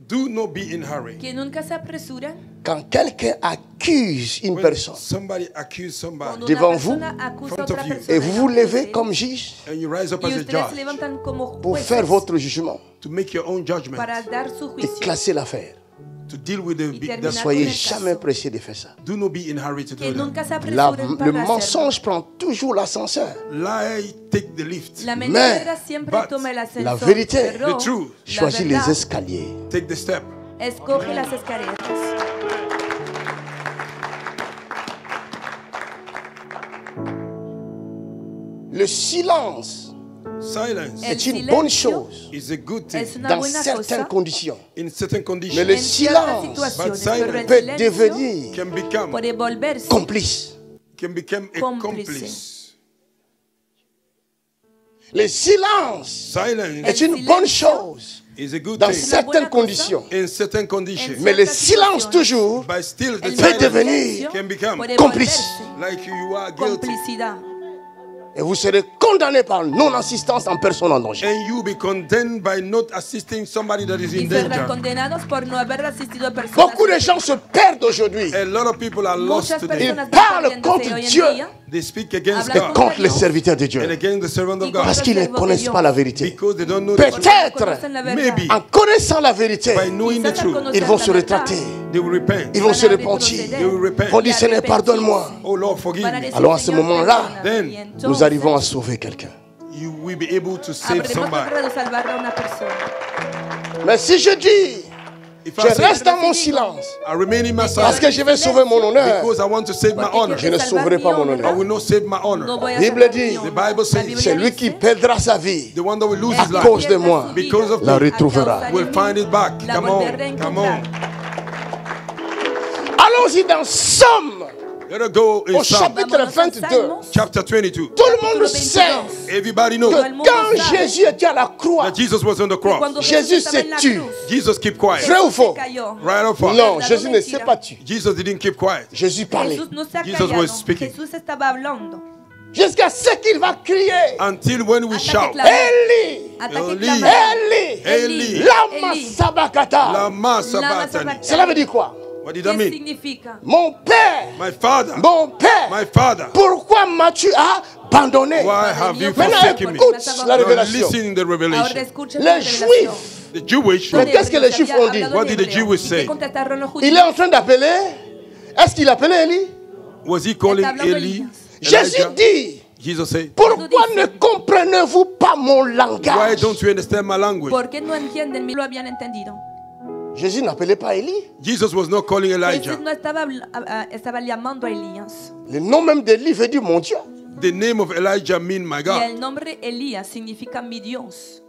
Do not be in hurry. Que nunca se apresura Quand quelqu'un accuse une When personne somebody accuses somebody cuando Devant una vous, persona acusa a front otra of you, persona et vous vous delante de levez él, comme juge and you rise up y as a ustedes se judge levantan como pour jueces faire votre jugement to make your own judgment, para dar su et juicio. classer l'affaire. to deal with Y the terminar Ne con soyez el caso. jamais pressés de faire ça. do not be in hurry to Que do that. nunca se apresuren para Le hacerlo. mensonge prend toujours l'ascenseur. Lie take the lift. La Mais, mentira siempre but toma el ascensor. la vérité, pero the truth, la Choisis les verdad, escaliers. take the step. escoge las escaleras. Le silence Silence El est une bonne silencio chose is a good thing es una dans buena certaines cosa conditions. in certain Mais conditions. le en ciertas silence situaciones, but silence pero el peut silencio devenir Can become puede volverse complice. a cómplice. complice. Le silence Silence est une bonne chose is a good dans thing certaines buena cosa. conditions. in certain conditions. Mais le ciertas silence situaciones, toujours But still, the el peut silence devenir silencio can become puede cómplice. volverse like you are guilty, complicidad. et vous serez condamné par non-assistance en personne en danger. and you be condemned by not assisting somebody that is Y in serán danger. condenados por no haber asistido a personas. Beaucoup de gens se perdent aujourd'hui. A lot of people are lost Muchas today. personas Ils parlent están perdiéndose contre hoy en Dieu. día They speak against Hablan Et God contre les serviteurs de and Dieu. against the servant of Y God Parce qu'ils ne connaissent pas la vérité. because they don't know the truth. Peut-être, conocen la verdad. Maybe en connaissant la vérité, by knowing the Quizás al truth, conocer ils vont la se verdad, rétracter. they will repent. Ils vont se van a repentir. retroceder, They will repent. Ils vont dire, y Seigneur, arrepentirse. pardonne-moi. Oh Lord, forgive Van a me. decir, Alors, à ce Señor, moment-là, perdóname. then Y entonces, Nous arrivons à sauver quelqu'un. You will be able to save habremos somebody. logrado salvar a una persona. Mais si je dis, If je I say, reste dans mon silence, I remain in my parce silence que je vais sauver mon honneur, because I want to save my Porque honor. je ne sauverai pas mon I honneur. will not save my No honor. voy a Bible salvar dit, mi honor. the Bible says, La Biblia celui qui dice, perdra sa vie The one that will lose à his life cause de moi, because of la me retrouvera. a causa de will mí, find it back. la Come volveré a on, come on. encontrar. Allons-y dans Somme, Let us go in au Psalm chapitre Vámonos al 22. Salmo, chapter 22. Tout le monde capítulo sait 22. Everybody que knows Todo el mundo quand sabe Jésus était à la croix, that Jesus was on the cross. Cuando Jésus Jesús estaba en la s'est tu. cruz, Jesus keep quiet. Vrai ou faux? se cayó. Right or false? Non, Verdad o Jésus ne mentira? s'est pas tu. Jesus didn't keep quiet. Jésus parlait. Jesús no se ha Jesus callado. was speaking. Jesús estaba hablando. Jusqu'à ce qu'il va crier. Until when we Hasta shout, que clamó. Eli, Hasta que Eli. clamó. Eli, Eli. lama Eli. sabakata. Lama Lama Sabachthani. Sabachthani. Cela veut dire quoi? What did that ¿Qué mean? significa? Mon père, My father, mon père, my father, pourquoi m'as-tu abandonné? why have you Maintenant forsaken me? écoute la Now révélation. listen the Ahora revelation. escuchen la Les revelación. Juifs, The Jewish, Mais qu'est-ce que les Juifs ont dit? What did the Jews say? ¿Y qué contestaron los il est judíos? en train d'appeler. Est-ce qu'il appelait Eli? was he calling Está hablando Eli? Jésus Elijah? dit, Jesus said, pourquoi ne comprenez-vous pas mon why langage? don't you understand my language? ¿Por qué no entienden? Lo habían entendido. Jésus n'appelait pas Eli. Jesus was not calling Elijah. Jesús no estaba llamando a Elías. Le nom même d'Eli veut dire mon Dieu. The name of Elijah mean my Y God. el nombre Elías significa mi Dios.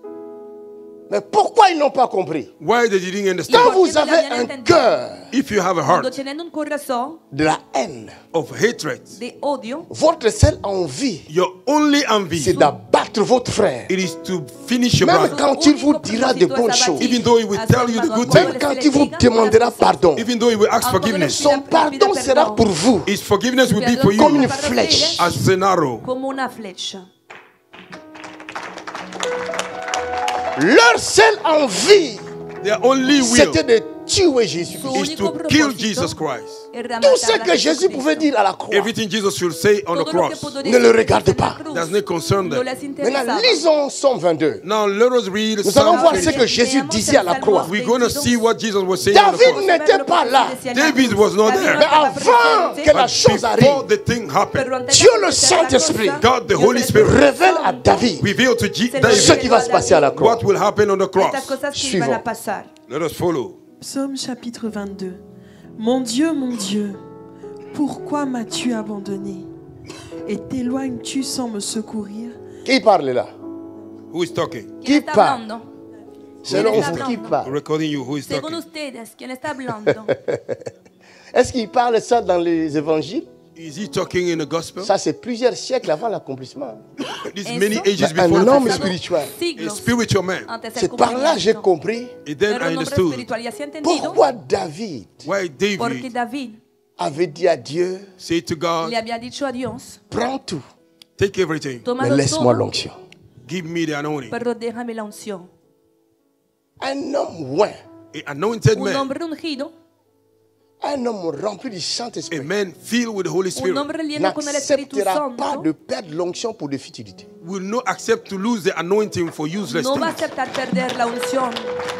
Mais pourquoi ils n'ont pas compris? Why they didn't Quand understand? ¿Por qué vous no avez le habían un entendido? cœur If you have a Cuando heart tienen un corazón de la haine, of hatred, de odio, votre seule envie, your only c'est envy, d'abattre votre frère. it is to finish your Même brother. quand il vous dira de bonnes choses, Even though he will tell you the good même thing, quand il vous demandera pardon, even though he will ask forgiveness, son pardon sera pour vous his forgiveness will be for comme you une flèche. as an arrow. como una flecha. Leur seule envie, Their only will c'était de tuer Jésus. Su is único to kill propósito Jesus Christ. era Tout matar ce a que Jésus Jesucristo. pouvait dire à la croix. Everything Jesus should say on the Todo lo que cross pudo Ne decir le regarde en la pas. cruz does not concern no them. les Maintenant, interesaba. lisons Somme 22. Now let us read Nous allons Psalm voir ce 20. que Jésus disait à la croix. We're going to see what Jesus was saying on the David cross. n'était pas là. David was not there. Mais avant que la But chose before arrive, the thing happened, Dieu le Saint-Esprit God, the Holy Spirit, révèle à David revealed to ce David qui va se passer à la croix. what will happen on the cross. Estas cosas que Suivons. iban a pasar. Let us follow. Psaume chapitre 22. Mon Dieu, pourquoi m'as-tu abandonné? Et t'éloignes-tu sans me secourir? Qui parle là? Who is talking? ¿Quién está parle? hablando? Selon está vous qui hablando? parle. Recording you, who is Según talking? ustedes, ¿quién está hablando? Est-ce qu'il parle ça dans les évangiles? Is he talking in the gospel? Ça, c'est plusieurs siècles avant l'accomplissement. This Eso. many ages Un before the homme fulfillment. spirituel. A Siglos spiritual man. antes del C'est par là que j'ai cumplimiento. compris And then Pero I el hombre understood espiritual ya se ha entendido pourquoi David why porque David David avait dit à Dieu, said to God, le había dicho a Dios, prends tout, take everything, mais tómalo laisse-moi todo, l'onction. give me the anointing. pero déjame la unción. Un homme oint, An anointed Un man, hombre ungido, un homme rempli du a Saint-Esprit man filled with the Holy un Spirit, hombre lleno con el Espíritu n'acceptera pas Santo, de perdre l'onction pour des futilités. will not accept to lose the anointing for useless no va a things. aceptar perder la unción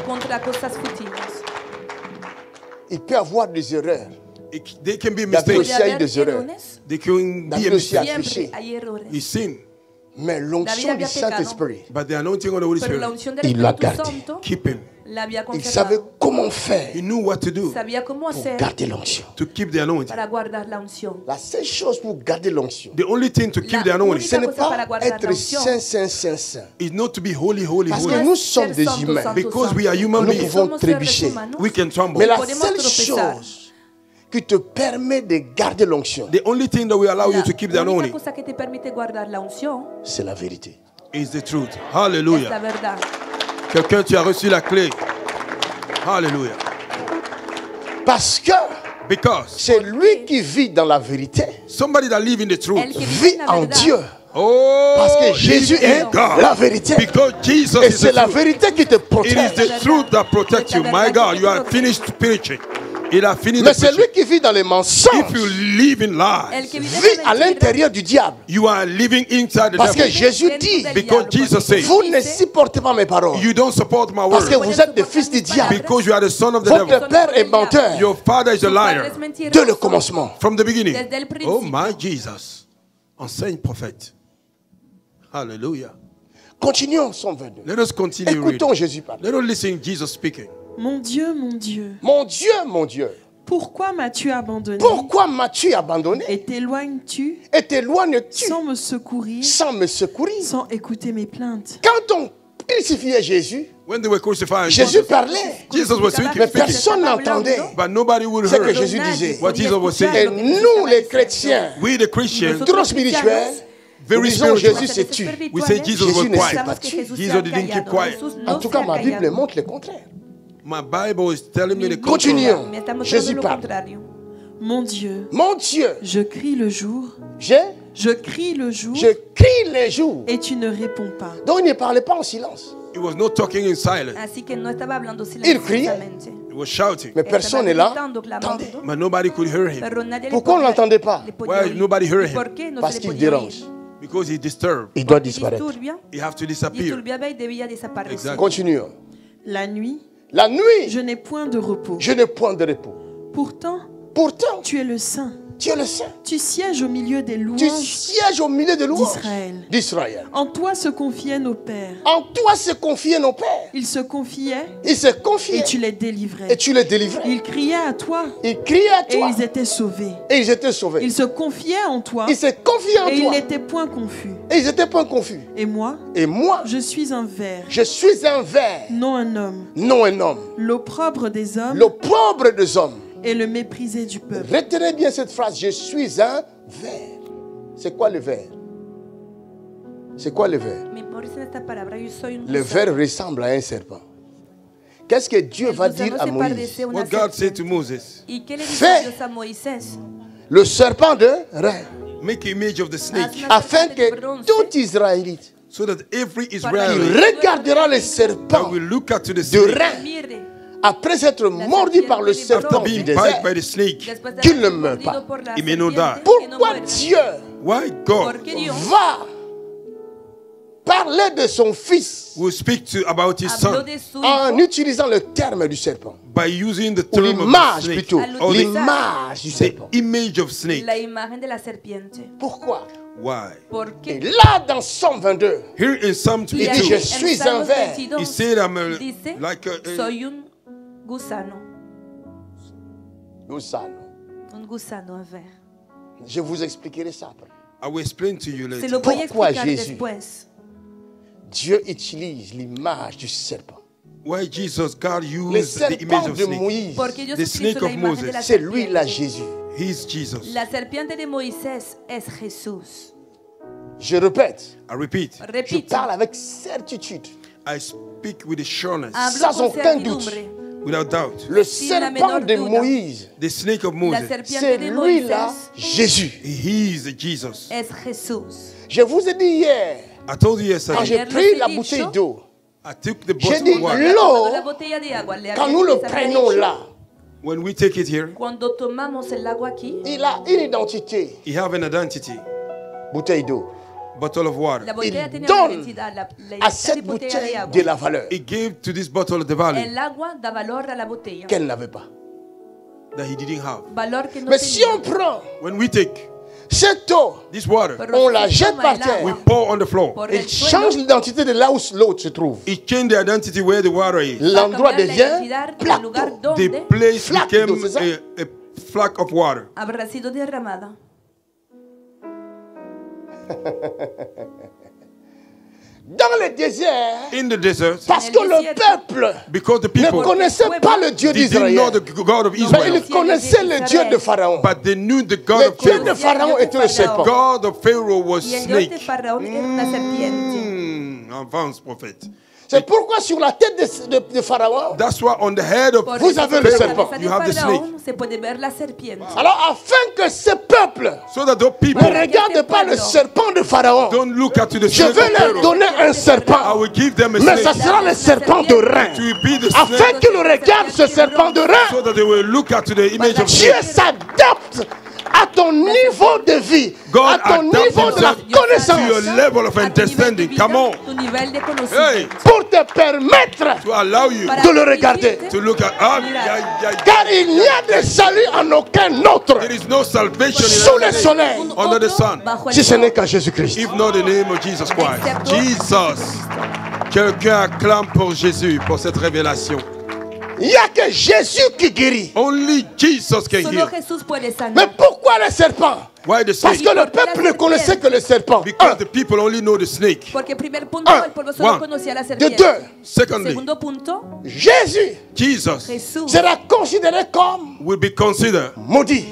contra cosas futiles. Il peut avoir des erreurs. They can be David mistakes. aussi a eu des erreurs. errores, They can be David a aussi a mistake. péché. siempre hay errores. He sinned. Mais David l'onction du había pecado. Saint-Esprit, But the anointing of the Holy Pero la Spirit, unción del Il l'a Espíritu gardé. Santo keep him. la había il savait conservado. comment faire He knew what to do Sabía cómo pour hacer garder l'onction. to keep the anointing. para guardar la unción. La seule chose pour garder l'onction, The only thing to keep La the anointing ce n'est cosa para pas guardar être la unción saint. is not to be holy, holy, Parce holy. que nous sommes Ser des santo, humains. santo, Because santo. we are human Nous beings. pouvons Somos seres trébucher. humanos. We can tremble. Mais la Podemos seule tropezar. chose qui te permet de garder l'onction, The only thing that will allow you La to keep the única anointing cosa que te permite guardar la unción c'est la vérité. is the truth. es la Hallelujah. verdad. Quelqu'un, tu as reçu la clé. Hallelujah. Parce que Because c'est lui qui vit dans la vérité, somebody that live in the El truth. que vive vit en la en verdad. Dieu. Oh, Parce que he Jésus is est God. la vérité. Because Jesus Et is c'est the la truth. vérité qui te It is protège. the truth that protects you. My God, you are finished preaching. Il a fini de Mais c'est prêcher. lui qui vit dans les If mensonges, you live in El lies, que vive vit en à la mentira, l'intérieur du diable. you are living inside the Parce que devil. Jésus dit, Because Jesus said, vous ne supportez pas mes paroles. you don't support my Parce que word. vous êtes des fils du diable. Because you are the son of the devil. Votre père est menteur Your father is a Su padre liar. es mentiroso. dès le commencement. From the beginning. Desde el principio. Oh my Jesus. Enseigne prophète. Hallelujah. Continuons, Psaume 22. Let us continue Écoutons reading. Jésus parler. Let us listen Jesus speaking. Mon Dieu, mon Dieu, Mon Dieu, pourquoi m'as-tu abandonné pourquoi m'as-tu abandonné et t'éloignes-tu et t'éloignes-tu sans me secourir, sans me secourir? sans écouter mes plaintes? Quand on crucifiait Jésus, When they were crucifying Jésus parlait, Jesus was speaking, mais speaking. personne n'entendait But nobody would ce que hear Jésus disait. what Jesus was Et saying. nous, les chrétiens, We the Christians, trop spirituels, nous very disons spiritual. Jésus s'est tué. We say Jesus was Jésus ne s'est quiet. pas tué. Jesus didn't keep quiet. En tout cas, ma Bible montre le contraire. My Bible is telling me the Continuons. contrary. Jésus parle. Mon Dieu, Mon Dieu, je crie le jour, je crie le jour, crie les jours. et tu ne réponds pas. Donc il ne parlait pas en silence. He was not talking in silence. Así que no estaba hablando Il criait. silenciosamente. He was shouting. Mais personne n'est là. Gritando, clamando, Attendez. But nobody could hear him. pero nadie le Pourquoi on ne podía- l'entendait pas? le podía Why oír. nobody heard ¿Y por him? qué no Parce se le qu'il podía dérange. oír? Because he disturbed. Il doit Porque disparaître. disturbia, He have to disappear. disturbiaba y debía desaparecer. Exactly. Continuons. La nuit, La nuit, je n'ai point de repos. je n'ai point de repos. Pourtant, Pourtant, tu es le Saint. tu es le Saint. Tu sièges au milieu des Tu louanges sièges au milieu de louanges d'Israël. En toi se confiaient nos pères. En toi se confiaient nos pères. Ils se confiaient Ils se confiaient et tu les délivrais. et tu les délivrais. Ils criaient à toi Ils criaient à et toi ils étaient sauvés. et ils étaient sauvés. Ils se confiaient en toi Ils se confiaient en et ils toi n'étaient point confus. et ils n'étaient pas confus. Et moi, Et moi, je suis un ver, je suis un ver, non un homme, non un homme. l'opprobre des hommes L'opprobre des hommes. et le méprisé du peuple. Retenez bien cette phrase. Je suis un ver. C'est quoi le ver? C'est quoi le ver? Memoricen esta palabra, yo soy un Le gusano. ver ressemble à un serpent. Qu'est-ce que Dieu El va gusano dire à se Moïse? parece a una What God said to serpiente. Moses, ¿Y qué le dice Fais. Dios a Moisés? Le serpent de rein. make an image of the snake, Haz una Afin serpiente de que bronce tout Israélite so that every il Israeli regardera le that serpent will look at the de snake rein mire, après être mordu par le after serpent du being bitten désert. by the snake. después de Qu'il ne haber meure mordido pas. por la He may not die. serpiente, que no Pourquoi muera. Dieu Why God Porque Dios va parler de son fils will speak about his habló son de su en hijo utilisant le terme du serpent? by using the Ou term of the l'image snake, plutôt. or the, L'image du the serpent. image of snake. la imagen de la serpiente. Pourquoi? Why? Et Porque là, dans Psaume 22, Here in Psalm Il dit, 22, je suis un Salmos ver. 22 he said, I'm dice, like soy un gusano, Gusano. un gusano, un ver. Je vous expliquerai ça après. I will explain to you Se later. lo voy a Pourquoi explicar Jésus? después. Dieu utilise l'image du serpent Why Jesus, God Le used the serpent image of de snake. Moïse, Porque Dios The snake utilizó la of imagen de Moses. la c'est lui serpiente. là Jésus. He's Jesus. La serpiente de Moisés es Jesús. Je répète, I repeat, je Repito, parle avec certitude, I speak with assurance, hablo sans con aucun doute. certidumbre. without doubt. Le Sin la serpent menor de duda. Moïse, The snake of La Moses, c'est serpiente de lui là Moisés Jésus. he is Jesus. es Jesús. Je vous ai dit hier, I told you quand yesterday, j'ai Ayer pris los la he bouteille dicho. d'eau, I took the j'ai bottle dit of water. l'eau, La botella de agua, le quand había- nous le les había prenons dicho, là, When we take it here, cuando tomamos el agua aquí, il a une identité. he have an identity. Bouteille d'eau. Bottle of water. la botella Il tenía una donne identidad, la À identidad de cette botella bouteille de agua. de la valeur He gave to this bottle the value El agua da valor a la botella, qu'elle n'avait pas. that he didn't have. valor que no Mais si tenía. on prend When we take cette eau, this water, Pero on si la se jette toma par el terre, we agua pour on the floor. por il el suelo, change l'identité de là où l'eau se trouve. It changed the identity where the water is. va a L'endroit cambiar la devient identidad del lugar plateau. The donde place Flaque became d'eau, c'est ça? a flack of water. habrá sido derramada. Dans le désert, In the desert, parce En que el le desierto. peuple because the ne people connaissait pas le Dieu didn't know d'Israël, the God of mais Israel, ils connaissaient le Dieu de Pharaon. but they knew the God Le of Dieu de Pharaoh. Pharaon était le serpent. God of Pharaoh was Y el Dios de snake. Faraón era una serpiente. Advanced prophet. C'est pourquoi sur la tête de Pharaon, That's why on the head of Por Vous eso avez sobre le la serpent. cabeza de You have the Faraón se puede ver la serpiente. alors afin que ce peuple so that those people ne regarde pas le serpent de Pharaon, don't look at the je snake vais of leur Pharaoh. donner un I serpent, will give them a mais ça snake sera le serpent de rein. to be the Afin snake qu'ils regardent ce serpent de rein, so that they will look at the image of Dieu snake. s'adapte à ton niveau de vie, God à ton adapts niveau de la himself to your connaissance, level of A tu nivel de understanding. vida, Come on. tu nivel de Hey, conocimiento. pour te permettre to allow you Para de le regarder. permitirte to look at Car il n'y a de salut en aucun autre There is no salvation sous in le another name soleil, un under the otro sun, bajo el si ce sol. n'est qu'à Jésus-Christ. if not the name of Jesus Christ. Excepto Jesus. Quelqu'un acclame pour Jésus pour cette révélation. Il n'y a que Jésus qui guérit. Only Jesus can Solo heal. Jesús puede sanar. Mais pourquoi le serpent? Why the Parce snake? que le peuple ne connaissait que le serpent. Because Un. the people only know the snake. Porque primer punto, Un. el pueblo solo One. conocía la De serpiente. deux, Secondly, Segundo punto, Jésus Jesus Jesús sera considéré comme will be considered. maudit.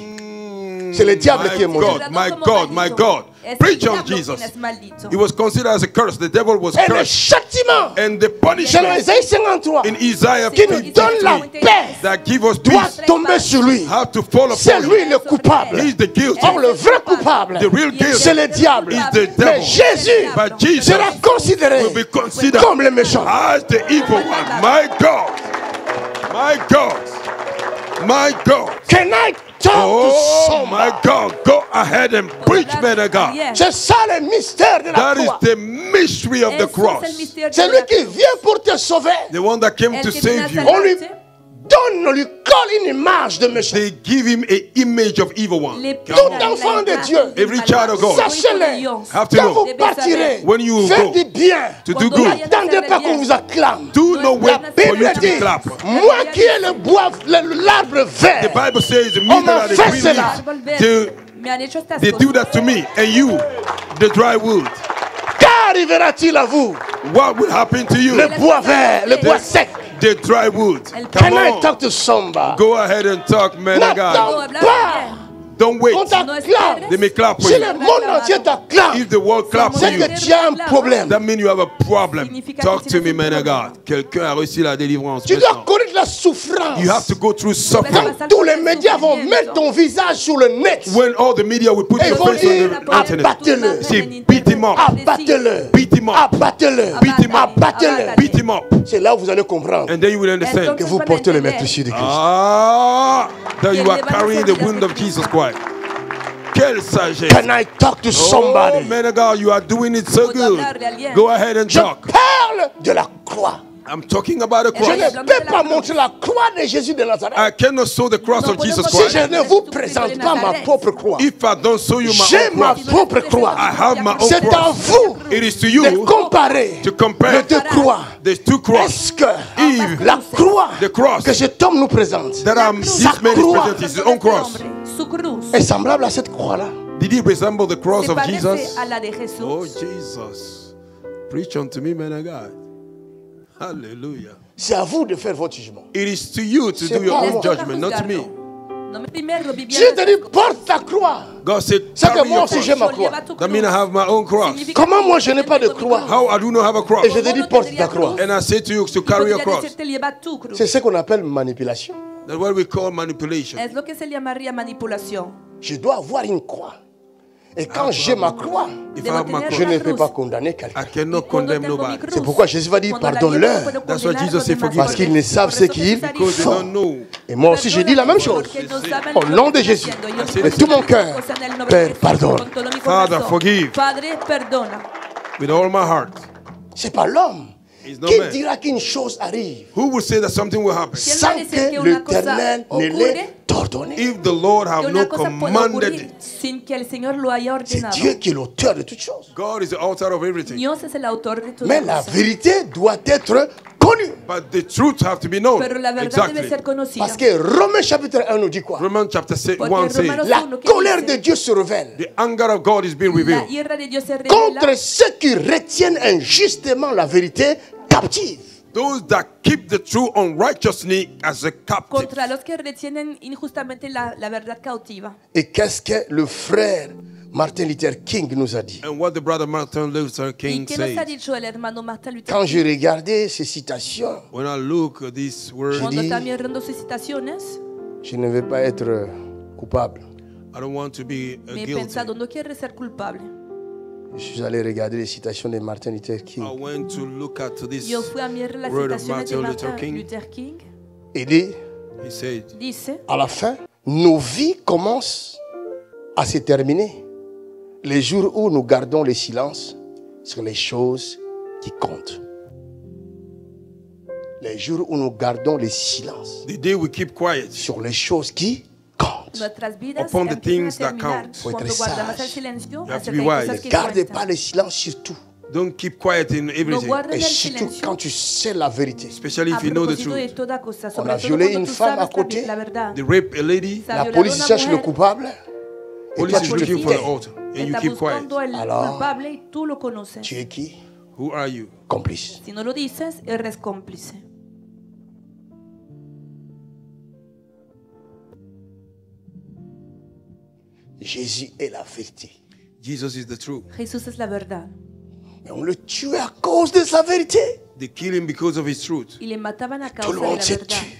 C'est le diable qui est My maudit. God, my God, my God. Es Preach el on diablo Jesus. quien es maldito. He was considered as a curse. The devil was Et le cursed. châtiment, And the c'est punishment dans Isaïe 53, in Isaiah qui nous donne la 53 paix, that give us doit peace tomber sur lui. have to fall C'est upon lui him. le coupable. He is the guilty. Or le vrai coupable, The real guilty c'est le diable. is the Mais devil. Jésus But Jesus sera considéré will be considered comme le méchant. as the evil one. My God. My God. My God. Can I talk to Oh my somebody? God. Go ahead and preach, man of God. C'est ça le mystère de la That is croix. the mystery of the Eso es cross. el misterio de C'est la lui qui cruz. vient pour te sauver. The one that came El to que viene a save you. On lui salvarte, donne, on lui colle une image de méchant. They give him an image of evil one. le Come Tout on. pega enfant la de imagen Dieu. del Every child of God. malvado. Sachez-le. Dios. Have to Quand know. vous Debe partirez, When you faites go du bien. to do Cuando good, vayan a N'attendez hacer pas el qu'on bien. vous acclame. do not wait La for you Bible to be dit, clapped. moi qui ai le bois, l'arbre The vert, Bible says, me On m'a that are the fait green cela. leaves, Me han hecho estas they do cosas. that to me, and you, the dry wood. qu'arrivera-t-il à vous? What will happen to you? Le bois vert, le bois sec. The dry wood. El Come Can I on. talk to somebody? Go ahead and talk, man of God. N'attends hablar pas Don't wait. qu'on t'acclame. They may clap for Si you. le monde entier t'acclame, If the world claps for c'est you, que tu as un problème. that means you have a problem. Significa Talk que to tienes me, un man of problème. God. Quelqu'un a reçu la délivrance. Tu dois maintenant. connaître la souffrance. You have to go through Vas a suffering. pasar Tous por les el médias vont sufrimiento. mettre ton visage sur le net. When all the media will put Et your vont face on dire, the internet, abattez-le. say, beat him up, Abattez-le. beat him up, Abattez-le. beat him up, Abattez-le. beat him up. C'est là où vous allez comprendre And then you will understand que vous portez le meurtrissure de Christ. that you are carrying the wound of Jesus Christ. Quelle sagesse. Can I talk to Oh, somebody? man of God, you are doing it so good. Go ahead and Je talk. parle de la croix. I'm talking about the Je cross. ne peux pas montrer la croix de Jésus de Nazareth I cannot show the cross of Jesus si je Christ ne vous présente pas ma propre croix. if I don't show you J'ai my ma own cross. propre croix. I have my own C'est à cross. vous It is to de you comparer to compare les deux croix. the two crosses. Est-ce que Eve, la croix the cross que cet homme nous présente that this man is croix. presenting, his own cross, Su cruz est semblable à cette croix-là? did he resemble the cross se of parece Jesus? a la de Jesús. Oh, Jesus. Preach unto me, man of God. Hallelujah. C'est à vous de faire votre jugement. It is to you to do your own judgment, not to me. Dieu te dit, porte ta croix. God said, C'est que carry moi your aussi j'ai cross. ma croix. That means I have my own cross. Comment moi je n'ai pas de croix? How I do not have a cross? Et je te dis, porte ta croix. And I say to you to carry your cross. C'est ce qu'on appelle manipulation. That's what we call manipulation. Es lo que se llamaría manipulación. Je dois avoir une croix. Et quand j'ai ma croix, If I have my je cross, ne peux pas condamner I quelqu'un. cannot condemn nobody. C'est pourquoi Jésus va dire, pardonne-leur. That's why Jesus said, forgive Parce qu'ils ne savent ce qu'ils Because they font. don't know. Et moi aussi, j'ai dit la même chose. Au nom de Jésus, de tout mon cœur, Père, pardonne. Father, forgive. Padre, perdona. With all my heart. C'est pas l'homme It's not qui man. dira qu'une chose arrive Who will say that something will happen sans que l'Éternel ne l'ait ordonné. if the Lord Que have una not cosa puede commanded ocurrir it? sin que el Señor lo haya C'est ordenado. Dieu qui est l'auteur de toutes choses. God is the author of everything. Dios es el autor de todo. Mais la vérité doit être connue. But the truth have to be known. Pero la verdad debe Exactly. ser conocida. Parce que Romains chapitre 1 nous dit quoi? Romans chapter Porque 1 en says, Romanos La 1 que colère dice, de Dieu se révèle the anger of God is being la revealed ira de Dios se revela contre ceux qui retiennent injustement la vérité captive. those that keep the true unrighteousness as a captive. contra los que retienen injustamente la verdad cautiva. Et qu'est-ce que le frère Martin Luther King nous a dit? And what the brother Martin Luther ¿Y King qué nos ha said, dicho el hermano Martin Luther Quand King? j'ai regardé ces citations, when I look at these words, Cuando dit- está mirando sus citaciones, je ne vais pas être coupable. I don't want to be me he guilty. pensado, no quiere ser culpable. Je suis allé regarder les citations de Martin Luther I King. went to look at this Yo fui a mirar las word of citaciones de Martin Luther Martin King. Luther King. Il dit, He said, Dice, à la fin, nos vies commencent à se terminer les jours où nous gardons le silence sur les choses qui comptent. Les jours où nous gardons le silence the day we keep quiet sur les choses qui comptent. nuestras vidas Upon the empiezan a things that terminar count. Faut être cuando guardamos el sage. silencio You have to acerca be de wise. cosas Ne que gardez cuentan. pas le silence sur tout. don't keep quiet in No everything, guardes Et el surtout silencio quand tu sais la vérité. especially a if you know the propósito de truth. toda cosa, On sobre a todo violé cuando une tú femme sabes à côté. la verdad. They rape a lady, Se ha La violado police una cherche le mujer, coupable. Et police toi, is tu te looking for the tais. altar, and you está keep quiet. buscando el Alors, culpable y tú lo conoces. Tu es qui? Who are you? Complice. Si no lo dices, eres cómplice. Jésus est la vérité. Jesus is the truth. Jesús es la verdad. Mais on le tue à cause de sa vérité. They kill him because of his truth. Y le mataban a Tout causa le de monde la se verdad. tue.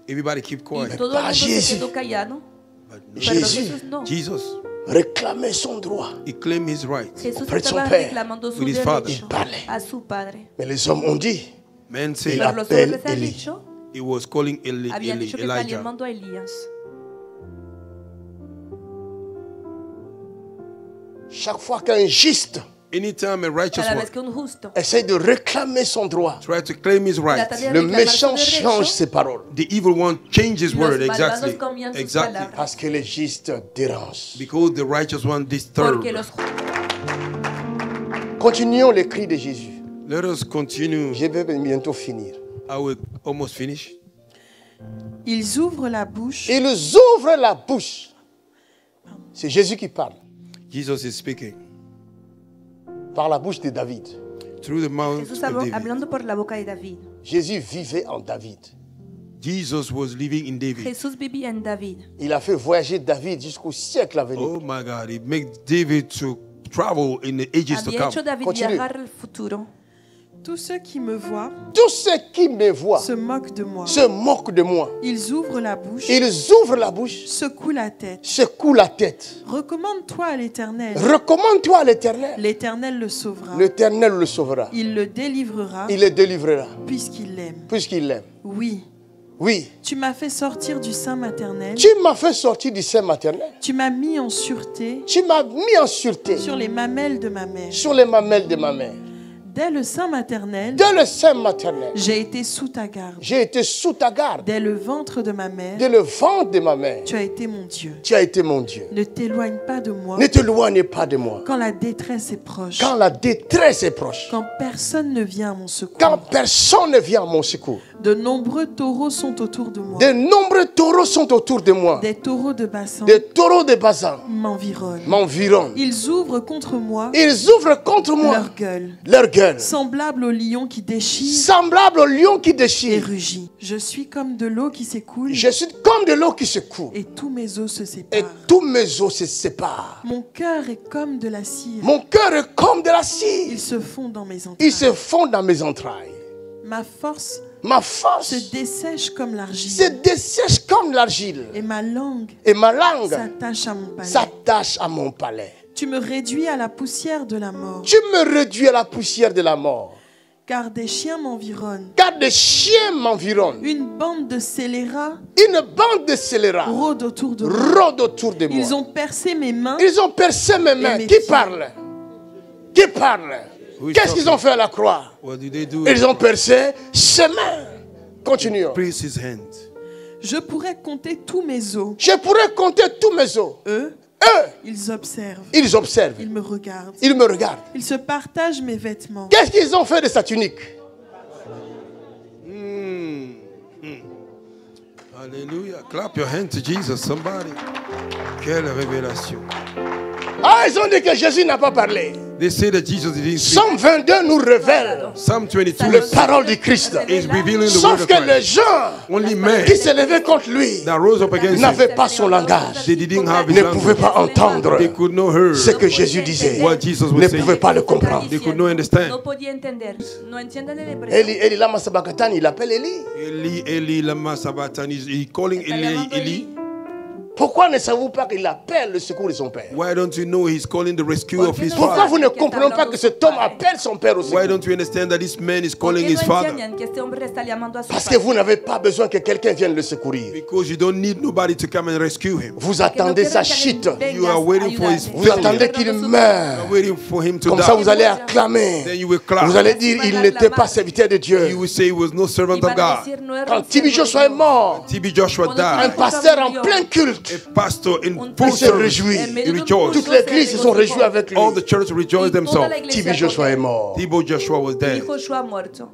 Everybody keep Y quiet. todo el mundo se Jésus. quedó callado. But no. Pero Jésus Jesús no. Jesus, réclamait son droit. he claimed his right. Jesús auprès de son estaba père, reclamando su with his father. derecho Il parlait. a su padre. Mais les hommes ont dit, Men say Il Pero los appelle hombres han Eli. dicho, he was calling habían dicho que está Elijah. llamando a Elías. chaque fois qu'un juste Anytime a righteous Cada one vez que un justo essaie de réclamer son droit, tries to claim his right, trata de le reclamar su méchant derecho, change ses paroles. the evil one changes Los word. malvados Exactly. cambian sus Exactly. palabras. Parce que les justes dérangent. Because the righteous one disturbs. porque los Continuons les cris de Jésus. Let us continue. Je vais bientôt finir. I will almost finish. Ils ouvrent la bouche. Ils ouvrent la bouche. C'est Jésus qui parle. Jesus is speaking Par la bouche de David. through the mouth Jesús of David. hablando por la boca de David. Jésus vivait en David. Jesus was living in David. Jesús vivía en David. Il a fait voyager David jusqu'au siècle à venir. Oh my God, it made David to travel in the ages to Había come. hecho David Continue. viajar al futuro. Tous ceux qui me voient Tous ceux qui me voient se moquent de moi. se moquent de moi. Ils ouvrent la bouche, Ils ouvrent la bouche, secouent la tête. secouent la tête. Recommande-toi à l'Éternel. Recommande-toi à l'Éternel. L'Éternel le sauvera. L'Éternel le sauvera. Il le délivrera Il le délivrera, puisqu'il l'aime. puisqu'il l'aime. Oui, Oui, tu m'as fait sortir du sein maternel. tu m'as fait sortir du sein maternel. Tu m'as mis en sûreté Tu m'as mis en sûreté sur les mamelles de ma mère. sur les mamelles de ma mère. Dès le sein maternel, Dès le sein maternel, j'ai été sous ta garde. j'ai été sous ta garde. Dès le ventre de ma mère, Dès le ventre de ma mère, tu as été mon Dieu. tu as été mon Dieu. Ne t'éloigne pas de moi Ne t'éloigne pas de moi. quand la détresse est proche. Quand la détresse est proche, Quand personne ne vient à mon secours. quand personne ne vient à mon secours, De nombreux taureaux sont autour de moi. De nombreux taureaux sont autour de moi. Des taureaux de Bassan Des taureaux de Bazan m'environnent. Ils ouvrent contre moi leur gueule, semblable au lion qui déchire et rugit. Je suis comme de l'eau qui s'écoule. Et tous mes os se séparent. Mon cœur est comme de la cire. Il se fond dans mes entrailles. Ma force se dessèche comme l'argile. Et ma langue s'attache à mon palais. Tu me réduis à la poussière de la mort. Car des chiens m'environnent. Une bande de scélérats rôde autour de moi. Ils ont percé mes mains. Qui parle? Qu'est-ce qu'ils ont fait à la croix? Ils ont percé ses mains. Continuons. Je pourrais compter tous mes os. Eux, ils observent. Ils me regardent. Ils se partagent mes vêtements. Qu'est-ce qu'ils ont fait de sa tunique? Alléluia. Clap your hands to Jesus, somebody. Quelle révélation. Ah, ils ont dit que Jésus n'a pas parlé. They say that Jesus didn't speak. Psalm 22 nous révèle Psalm 22 la parole du Christ. is revealing the word Sauf of que les Christ. gens Only men qui s'élevaient contre lui that rose up against him, n'avaient pas son langage. they didn't have his Ne pouvaient language. pas entendre They could not hear ce que Jésus disait. what Jesus Ne was saying. pouvaient pas le comprendre. They could not understand. No podía entender. No entienden el hebreo. Eli lama sabachthani, il appelle Eli. Eli, lama sabachthani. He calling Eli. Pourquoi ne savez-vous pas qu'il appelle le secours de son père? Why don't you know he's calling the rescue of his Pourquoi father? vous ne comprenez pas que cet homme appelle son père au secours? Why don't you understand that this man is ¿Por calling qué his no father? entienden que este hombre está llamando a su Parce que padre? vous n'avez pas besoin que quelqu'un vienne le secourir. Because you don't need nobody to come and rescue him. Vous Que no attendez quieren sa que chute. alguien You are venga a waiting for his ayudarle. Vous attendez qu'il meure. You're waiting for him to Comme ça, die. vous allez acclamer. Then you will clap. Vous allez dire, il n'était pas serviteur de You Dieu. will say he was no servant Y of van a God. decir, no era Quand un T.B. siervo Joshua de est Dios. mort, T.B. Joshua un died. pasteur en plein culte, A pastor in Un full il se service. réjouit. He rejoiced. Toute l'église se sont réjouis avec lui. All the church rejoiced themselves. T.B. Joshua est mort. T.B. Joshua was Y dead. Joshua ha muerto.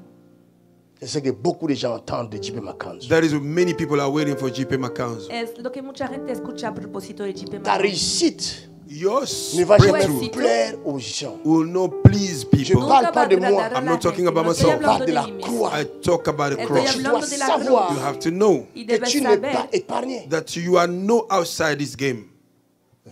C'est ce que beaucoup de gens entendent de J.P. McCann. That is what many people are waiting for J.P. McCann. Es lo que mucha gente escucha a propósito de J.P. Ta McCann. réussite Your ne va jamais breakthrough plaire aux gens. will not please Je people. ne parle pas de moi. agradar a I'm la not talking gente, about no estoy myself. Je parle hablando de la mí mismo. croix. I talk about the Estoy cross. Tu hablando dois de la savoir You have to know Y que debes tu n'es saber pas épargné. that you are no outside this game.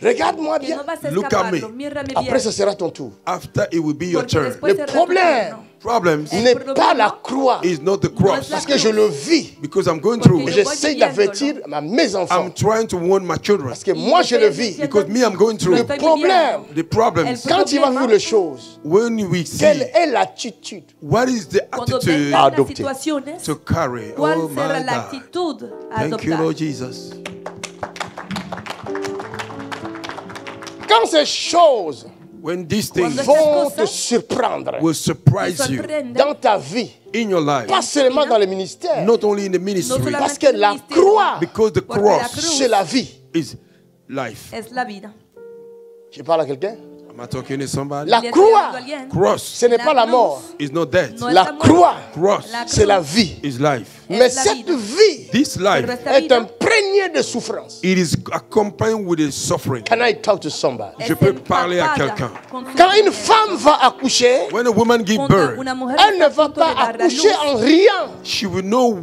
Regarde-moi que bien. no vas a Look at me. escaparlo. Mírame bien. Après, ce sera ton tour. After it will be your Porque turn. después Le será tu problème turno. Problems n'est pas la croix. is not the cross. Parce que je le vis. Because I'm going Et through it. j'essaie d'avertir mes enfants. I'm trying to warn my children. Parce que moi, je le vis. Because me, I'm going through Le it. problème, The problems, quand il va vivre les choses, when we quelle see est l'attitude what is the Cuando attitude vengan las adopté. situaciones, to carry. ¿cuál Oh será my la God. actitud a Thank you, adoptar? Lord Jesus. Quand ces choses When these Cuando things estas vont te cosas surprendre will te surprise you sorprenden, dans ta vie, in your life, pas seulement dans le ministère, not only in the no ministry, solamente parce que en el la ministerio, croix, because the porque la cross cruz c'est la vie. is life. es la vida. Je parle à quelqu'un. Am I talking to somebody? La Le estoy croix, hablando a alguien. Cross ce n'est pas la cruz mort. is not death. no es La muerte. croix, Cross La c'est la cruz vie. is life. es Mais la cette vida. vie This Pero life, esta est vida imprégnée de souffrance. it is accompanied with a suffering. Can I talk to somebody? Je es peux parler à empapada quelqu'un. con Quand une sufrimiento. femme va accoucher, When a woman gives Cuando birth, una mujer elle ne está a va punto pas de dar la accoucher luz, en riant. she will not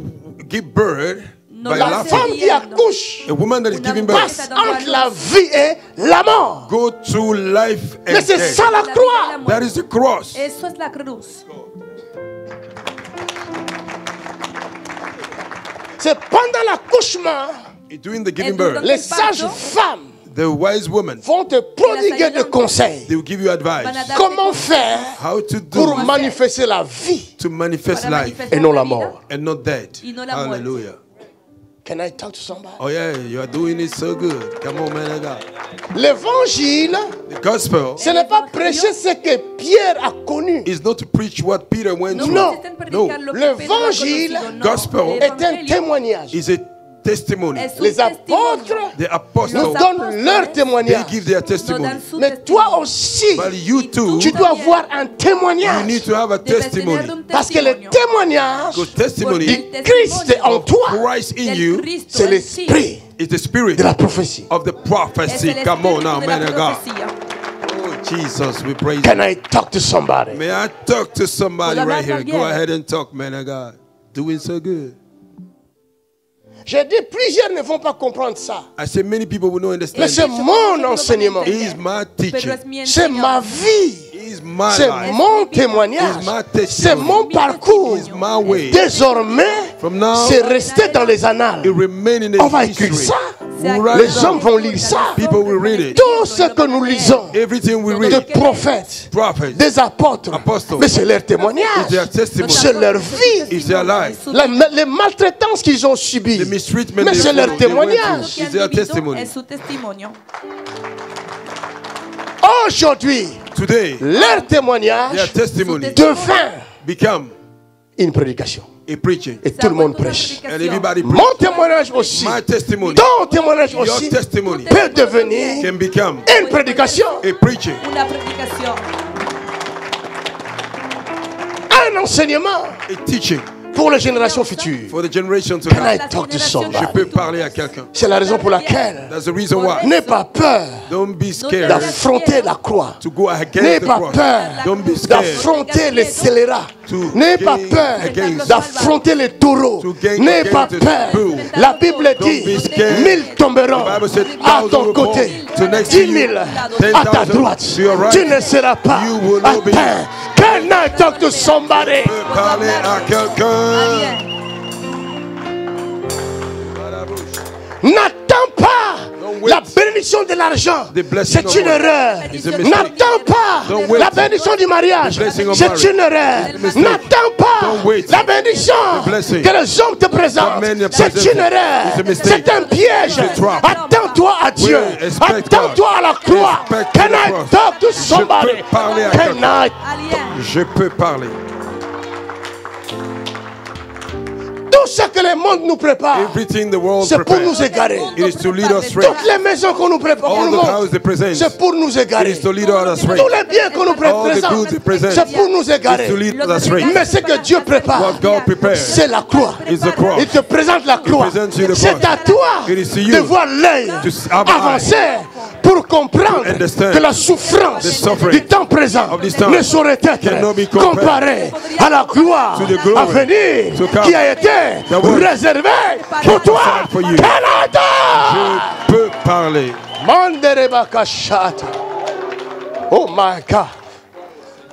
give birth No by lo La hace laughing. femme qui riendo. accouche A woman that is Una giving mujer birth passe entre la vie et la mort. go through life Mais and c'est death. ça la La vida y croix. la That muerte. is the cross. Eso es la cruz. C'est pendant l'accouchement, During the giving Et durant- birth, les sages femmes the wise women, vont te prodiguer des conseils. they will give you advice Van a dar- Comment faire how to do pour it manifester la vie to manifest Para life manifestar et non la vida mort. and not death. Y no la muerte. Hallelujah. Can I talk to somebody? Oh yeah, you are doing it so good. Come on, man of God. L'évangile, The gospel ce n'est pas prêcher ce que Pierre a connu. is not to preach what Peter went No through. No. consiste en predicar lo que Pedro ha L'évangile, conocido, no. gospel El est un evangelio témoignage. Is a testimony. es su Les testimonio. apôtres The nous apostles, donnent leur they témoignage. give their Nos testimony. dan su Mais testimonio. toi aussi, But you too, tu dois avoir un you témoignage. need to have a Debes testimony. tener un Parce que le testimonio. témoignage Because testimony du Christ en toi, Christ in Del you Cristo c'est en ti. l'esprit is the spirit de la prophétie. of the Es prophecy. el Come on now, espíritu de man la of God. profecía. Oh, Jesus, we praise you. Can I talk to somebody? May I talk to somebody Puedo right hablar here? con Go alguien. ahead and talk, man of God. Doing so good. J'ai dit, plusieurs ne vont pas comprendre ça. I say many people will not Mais understand. c'est mon enseignement. He is my Pero teaching. es mi C'est ma enseñanza. vie. He is my C'est life. mon témoignage. It's my C'est testimony. mon parcours. It's my way. Désormais, From now, c'est resté dans les annales. it remains in the On va écrire history. ça. Right Les now, hommes vont lire ça. people will read it. Tout ce que nous lisons Everything we des read, prophètes, prophets, des apôtres, Apostles. mais c'est leur témoignage. is their testimony. C'est leur vie. It's their life. Les maltraitances qu'ils ont subies. The mistreatment Mais they c'est leur went through. témoignage. Is their testimony. Es su testimonio. Aujourd'hui, Today, leur témoignage their testimony devint become une prédication. a preaching. Et tout le monde prêche. And everybody preach. Mon témoignage aussi, My testimony, ton témoignage your aussi, testimony peut devenir can become une prédication, a preaching. Una predicación. un enseignement A teaching pour les générations futures. for the generation to Can I come. talk to Je somebody? peux parler à quelqu'un. C'est la raison pour laquelle That's the reason why. n'aie pas peur Don't be scared d'affronter la croix. to go N'aie against the pas cross. peur Don't be scared d'affronter les scélérats. to N'aie pas gain peur against. d'affronter les taureaux. To gain N'aie pas against the peur. bull. La Bible dit, be scared. 1000 tomberont The Bible said, à 1,000 ton will côté, fall to next to 10 you, 000 à ta 10,000 droite. to your right. Tu ne seras pas You will not be- atteint. Can I talk to somebody? Je peux parler à quelqu'un. Alguien. N'attends pas Don't wait. la bénédiction de l'argent. The blessing C'est of une money. erreur. It's a mistake. N'attends pas Don't wait. la bénédiction du mariage. The blessing of C'est marriage. une erreur. It's a mistake. N'attends pas Don't wait. la bénédiction The blessing. que les hommes te présentent. The men te C'est présentent. une erreur. It's a mistake. C'est un piège. It's a trap. Attends-toi à Dieu. Wait. Expect Attends-toi à la croix. Expect Can the I cross. talk to somebody? peux parler à Can quelqu'un. I? Alguien. Je peux parler. Tout ce que le monde nous prépare, Everything the world c'est pour prepares, nous égarer. it is to lead us straight. Toutes les maisons qu'on nous prépare, qu'on All nous the houses they montre, present, c'est pour nous it égarer. is to lead us astray. Tous les biens qu'on nous All the présente, goods they present, c'est pour nous égarer. is to lead us astray. Mais ce que Dieu prépare, What God prepares c'est la croix. is the cross. Il te présente la croix. presents you the C'est cross. à toi It is to you de voir l'œil to have an avancer pour comprendre To understand que la souffrance the suffering du temps présent of this time ne saurait être cannot be compared comparée à la gloire to the glory à venir to come qui a été that was réservée pour toi. aside for you. Canada! Je peux parler. Manderebakashata. Oh my God.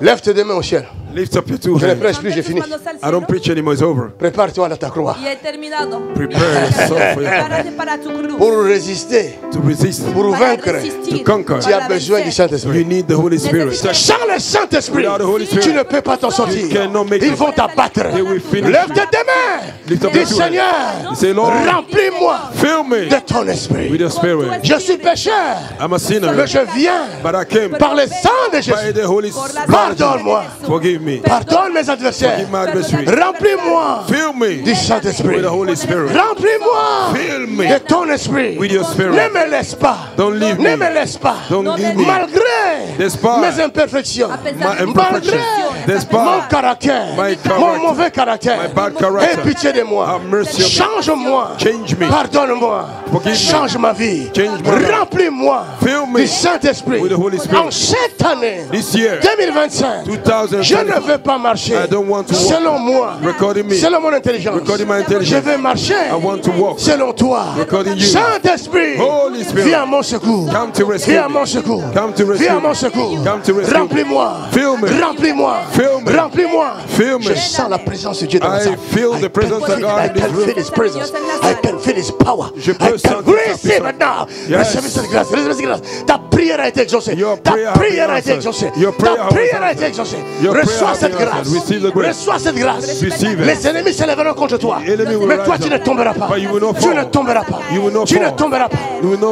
Lève tes deux mains au ciel. Lift up your two Je ne hands. prêche plus, j'ai fini. I don't preach anymore, it's over. Prépare-toi à ta croix. Y he terminado. Prepare yourself for your Prepárate para tu cruz. Pour résister, to resist, pour Para vaincre, resistir, to conquer. tu as para besoin du vencer. You Saint-Esprit. need the Holy Spirit. Sans le Saint-Esprit, Without the Holy Spirit, tu ne peux pas t'en sortir. you cannot make Ils it. vont t'abattre. They will finish Lève you. tes deux mains. Lift up Dis your two hands. Seigneur, Say, Lord, remplis-moi fill me de ton esprit. with your spirit. Je suis pécheur, I'm a sinner, mais je viens but I came par le sang de by Jésus. the Holy Spirit. Pardonne-moi. Forgive me. Pardonne mes adversaires. Forgive my adversary. Remplis-moi Fill me du Saint-Esprit. with the Holy Spirit. Remplis-moi Fill me de ton esprit. with your spirit. Ne me laisse pas. Don't leave Ne me. me laisse pas. Don't give me. Malgré Despite mes imperfections. my Malgré imperfection. mon Despite caractère. my character. Mon mauvais caractère. my bad Aie character. pitié de moi. Have mercy on me. Change-moi. Change me. Pardonne-moi. Forgive me. Change ma vie. Change my life. Remplis-moi Fill me du Saint-Esprit. with the Holy Spirit. En cette année This year, 2025, 2025, je ne veux pas marcher I don't want to walk selon moi, according me. selon mon intelligence. According my Je intelligence. veux marcher I want to walk selon toi. according you. Saint-Esprit, Holy Spirit, viens à mon secours. come to rescue Viens à me. mon secours. Come to rescue Viens à me. mon secours. Come to rescue me. Remplis-moi. Fill me. Remplis-moi. Fill me. Remplis-moi. Fill me. Je sens la présence de Dieu dans la I salle. feel the presence of God I in this can room. feel His presence. I can feel His power. Je I peux can Receive it now. Recevez cette grâce. Recevez cette grâce. Ta prière a été exaucée. Ta prière a été exaucée. Ta prière a été exaucée. Reçois cette grâce. Reçois cette grâce. Les ennemis s'élèveront contre toi. Mais toi, tu ne tomberas pas. Tu ne tomberas pas. Tu ne tomberas pas.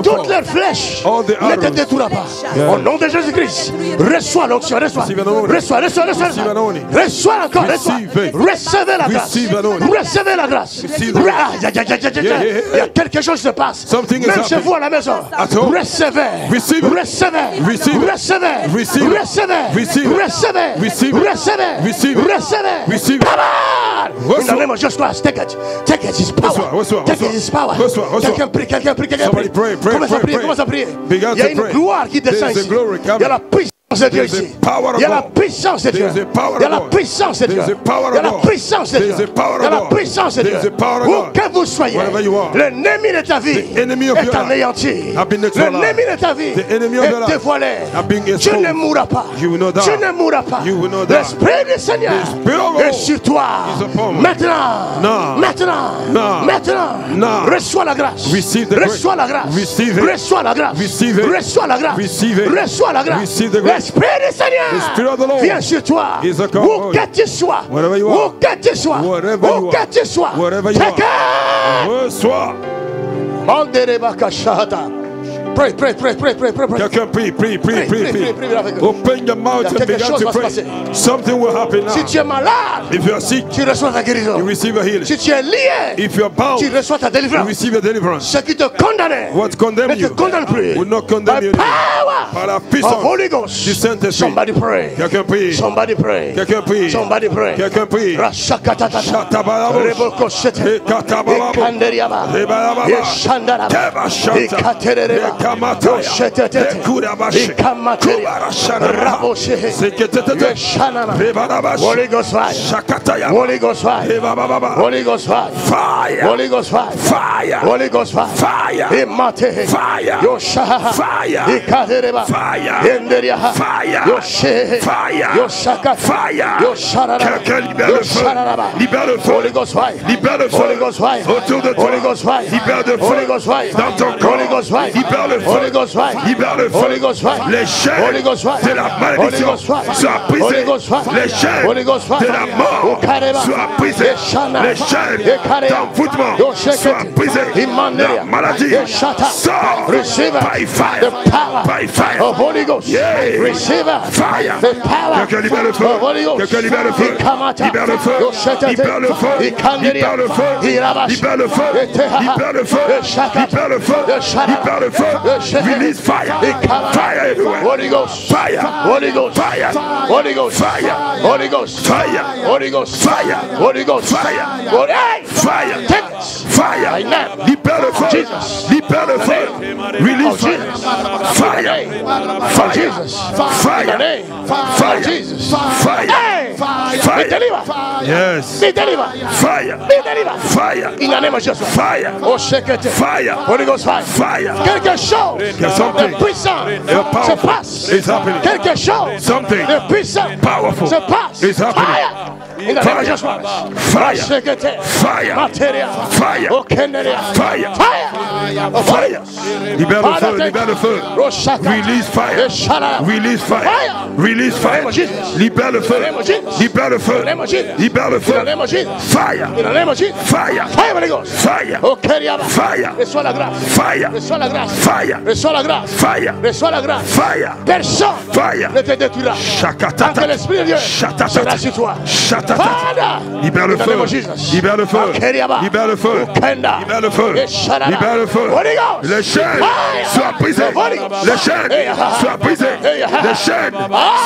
Toutes leurs flèches ne te détruiront pas. Au nom de Jésus-Christ, reçois l'onction. Reçois encore. Recevez la grâce. Recevez la grâce. Il y a quelque chose qui se passe. Même chez vous à la maison. Recevez. Come on. In the name of Jesus Christ, take it. Take it, his power. Take it, his power. Quelqu'un prie. Commence à prier. Il y a une gloire qui descend ici. Il y a la puissance de Dieu ici. Il y a la puissance de Dieu. Il y a la puissance de Dieu. Il y a la puissance de Dieu. Il y a la puissance de Dieu. Où que vous soyez, l'ennemi de ta vie est anéanti. L'ennemi de ta vie est dévoilé. Tu ne mourras pas. Tu ne mourras pas. L'Esprit du Seigneur est sur toi. Maintenant. Reçois la grâce. Reçois la grâce. Reçois la grâce. Reçois la grâce. Reçois la grâce. L'Esprit du Seigneur vient sur toi. Où que tu sois. Où que tu sois. Où que tu sois. Reçois. Pray. Quelqu'un prie. Open your mouth and begin to pray. Something will happen now. Si tu es malade, if you are sick, tu reçois ta guérison. you receive a healing. Si tu es lié, If you are bound, tu reçois ta you délivrance. receive a deliverance. Ce qui te condamnait What condemn ne te you condamne plus. will not condemn you. Par la Of puissance Holy Ghost. du Saint-Esprit. Somebody pray. Quelqu'un prie. Somebody pray. Quelqu'un prie. Somebody pray. Quelqu'un prie. Rashakatatata. Shatabalabo. Rebokoshete. Ekatabalabo. Ekanderiaba. Rebalababa. Eshandaraba. Keba shanta. Ekaterereba. Ekamataya. Oshetetete. Ekurabashi. Ekamateria. Kubarashanaba. Raboshehe. Seketetete. Eshanama. Rebarabashi. Holy Ghost fire. Shakataya. Holy Ghost fire. Rebababa. Holy Ghost fire. Fire. Holy Ghost fire. Fire. Holy Ghost fire. Fire. Imatehe. Fire. Yoshaha. Fire. Ikatereba. Fire. Enderiaha. Fire. Yoshehe. Fire. Yoshaka. Fire. Yosharara. Quelqu'un libère le feu. Libère le feu. Holy Ghost fire. Libère le feu. Holy Ghost fire. Autour de toi. Holy Ghost fire. Libère le feu. Holy Ghost fire. Dans ton corps. Holy Ghost fire. Libère le feu. Holy Ghost fire. Libère le feu. Holy Ghost fire. Les chaînes Holy Ghost fire. de la Holy malédiction Ghost fire. soient brisées. Holy Ghost fire. Les chaînes Holy Ghost fire. de la mort Ukareba. soient brisées. Yeshana. Les chaînes Yekareba. d'envoûtement Yoshekete. soient brisées. Imanderia. La maladie Yeshata. sort Receive by fire. the power By fire. of Holy Ghost. Yeah. Receive Fire. the power Quelqu'un libère le feu. of Holy Ghost. Quelqu'un libère le feu. Ikamata. Libère le feu. Yoshekete. Libère le feu. Ikanderia. Libère le feu. Irabash. Libère le feu. Yeteha. Libère le feu. Yeshakata. Libère le feu. Yeshara. Libère le feu. Yeshete. Release fire. Ikama. Fire everywhere. Holy Ghost. Fire. Holy Ghost. Fire. Holy Ghost. Fire. Holy Ghost. Fire. Holy Ghost. Fire. Holy Ghost. Fire. Holy Fire. Take it. Fire. Amen. Libère le feu. Jesus. Libère le feu. Release Of fire. Jesus. Fire. Of Fire. Jesus. In the Fire. name Fire. of Jesus. Fire. Hey. Be Fire. delivered. Yes. Be delivered. Fire. Be delivered. Fire. In the name of Jesus. Fire. Oh, shake it. Fire. Holy Ghost fire. Fire. Quelque chose Something. de puissant powerful se passe. is happening. Quelque chose Something de puissant powerful se passe. is happening. Fire. In the name of Jesus Christ. Fire. Shake it. Fire. Materia. Fire. Oh, Kenderia. Fire. Fire. Oh, Fire. Libère le feu. Libère le feu. Roshaka. Release fire. Eshara. Release fire. Fire. Release fire. In the name of Jesus. Libère le feu. In the name of Jesus. Libère le feu. In the name of Jesus. Libère le In feu. the name of Jesus. Fire. In the name of Jesus. Fire. Fire, Holy Ghost. Fire. Oh, Keriaba. Fire. Reçois la grâce. Fire. Reçois la grâce. Fire. Reçois la grâce. Fire. Reçois la grâce. Fire. Personne Fire. ne te détruira. Shakatata. Tant que l'Esprit de Dieu Shatata. sera sur toi. Shatata. Father. Libère le In the feu. name of Jesus. Libère le feu. Keriaba. Libère le feu. Kenda. Libère le feu. Esharada. Libère le feu. Holy Ghost. Les chaînes Fire. soient brisées. Holy Ghost. Les chaînes Hey, soient brisées. Hey, Les chaînes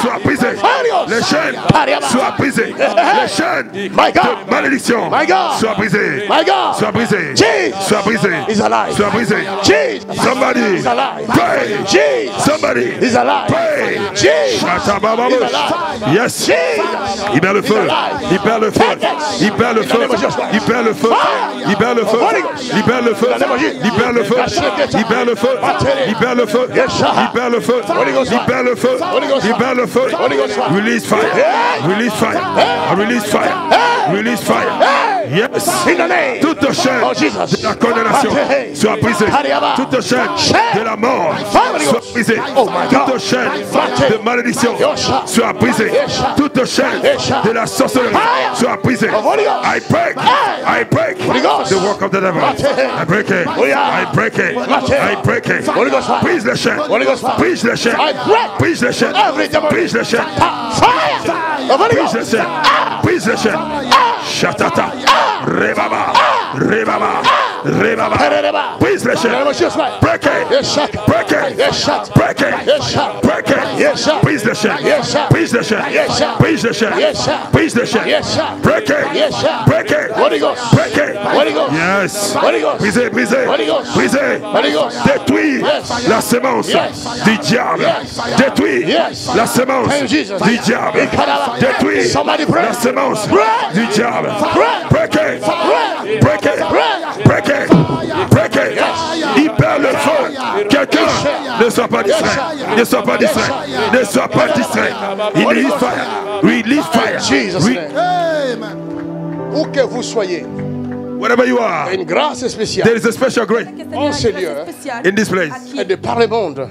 soient brisées. Holy Ghost. Les chaînes Kariaba. soient brisées. Les chaînes My God. de malédiction My God. soient brisées. My God. Soient brisées. Jesus Soient brisées. is alive. Soient brisées. Jesus Somebody is alive. pray. Jesus Somebody is alive. pray. Jesus Shatababamos. is alive. Yes. Jesus Libère le feu. alive. Libère le feu. Libère le feu. Libère le feu. Libère le feu. Libère le feu. Libère le feu. Libère le feu. Libère le feu. Libère le feu. Libère le feu. Libère le feu. Release fire. Release fire. Release fire. Release fire. Yes. In the name Toute chaîne of Jesus. de la condamnation soit brisée. Toute chaîne de la mort soit brisée. Toute chaîne de malédiction soit brisée. Toute chaîne de la sorcellerie soit brisée. I break the work of the devil. I break it. I break it. I break it. Brise les chaînes. Brise les chaînes. Brise les chaînes. Brise les chaînes. Brise les chaînes. Brise les chaînes. Shatata. Rebaba. Rebaba. Rebaba. Brise les chaînes. Break it. Break it. Break it. Break it. Brise les chaînes. Brise les chaînes. Brise les chaînes. Brise les chaînes. Break it. Break it. Break it. Yes. Brisez, brisez. Brisez. Détruis la sémence du diable. Détruis la sémence du diable. Détruis la sémence du diable. Break it. Break it. Break it. Break it. Il perd le feu. Quelqu'un ne soit pas distrait. Ne soit pas distrait. Ne soit pas distrait. Il release fire. Release fire. Jesus' name. Où que vous soyez, wherever you are, une grâce spéciale there is a special grace en ce lieu in this place et de par le monde.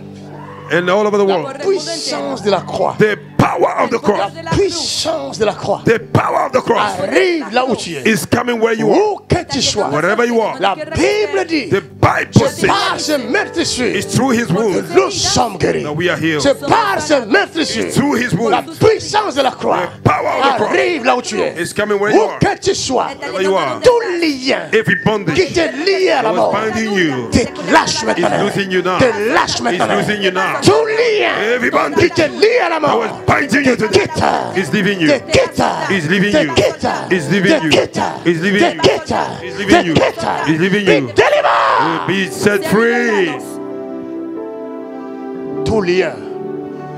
and all over the world. La puissance de la croix. The power of the cross. La puissance de la croix. The power of the cross Arrive là où tu es. is coming where you are. Où que tu sois. Wherever you are. La Bible dit. The Bible says par ce meurtrissure. it's through his wounds Nous sommes guéris. that we are healed. C'est par ce meurtrissure. It's through his La wounds. puissance de la croix. The power of the cross Arrive là où tu es. is coming where you Où are. que tu sois. Wherever you are. Tout lien Every qui bondage te lie à la that mort. was binding you Te lâche is maintenant. losing you now. Te lâche Is maintenant. losing you now. Tout lien Every qui bondage te lie à la that mort. was binding you Te today quitte. is leaving you. Te quitte. Is leaving Te you. quitte. Is leaving Te you. quitte. Is leaving Te you. quitte. Is leaving you. Te quitte. Is leaving Be you. delivered. Be set free. Tout lien,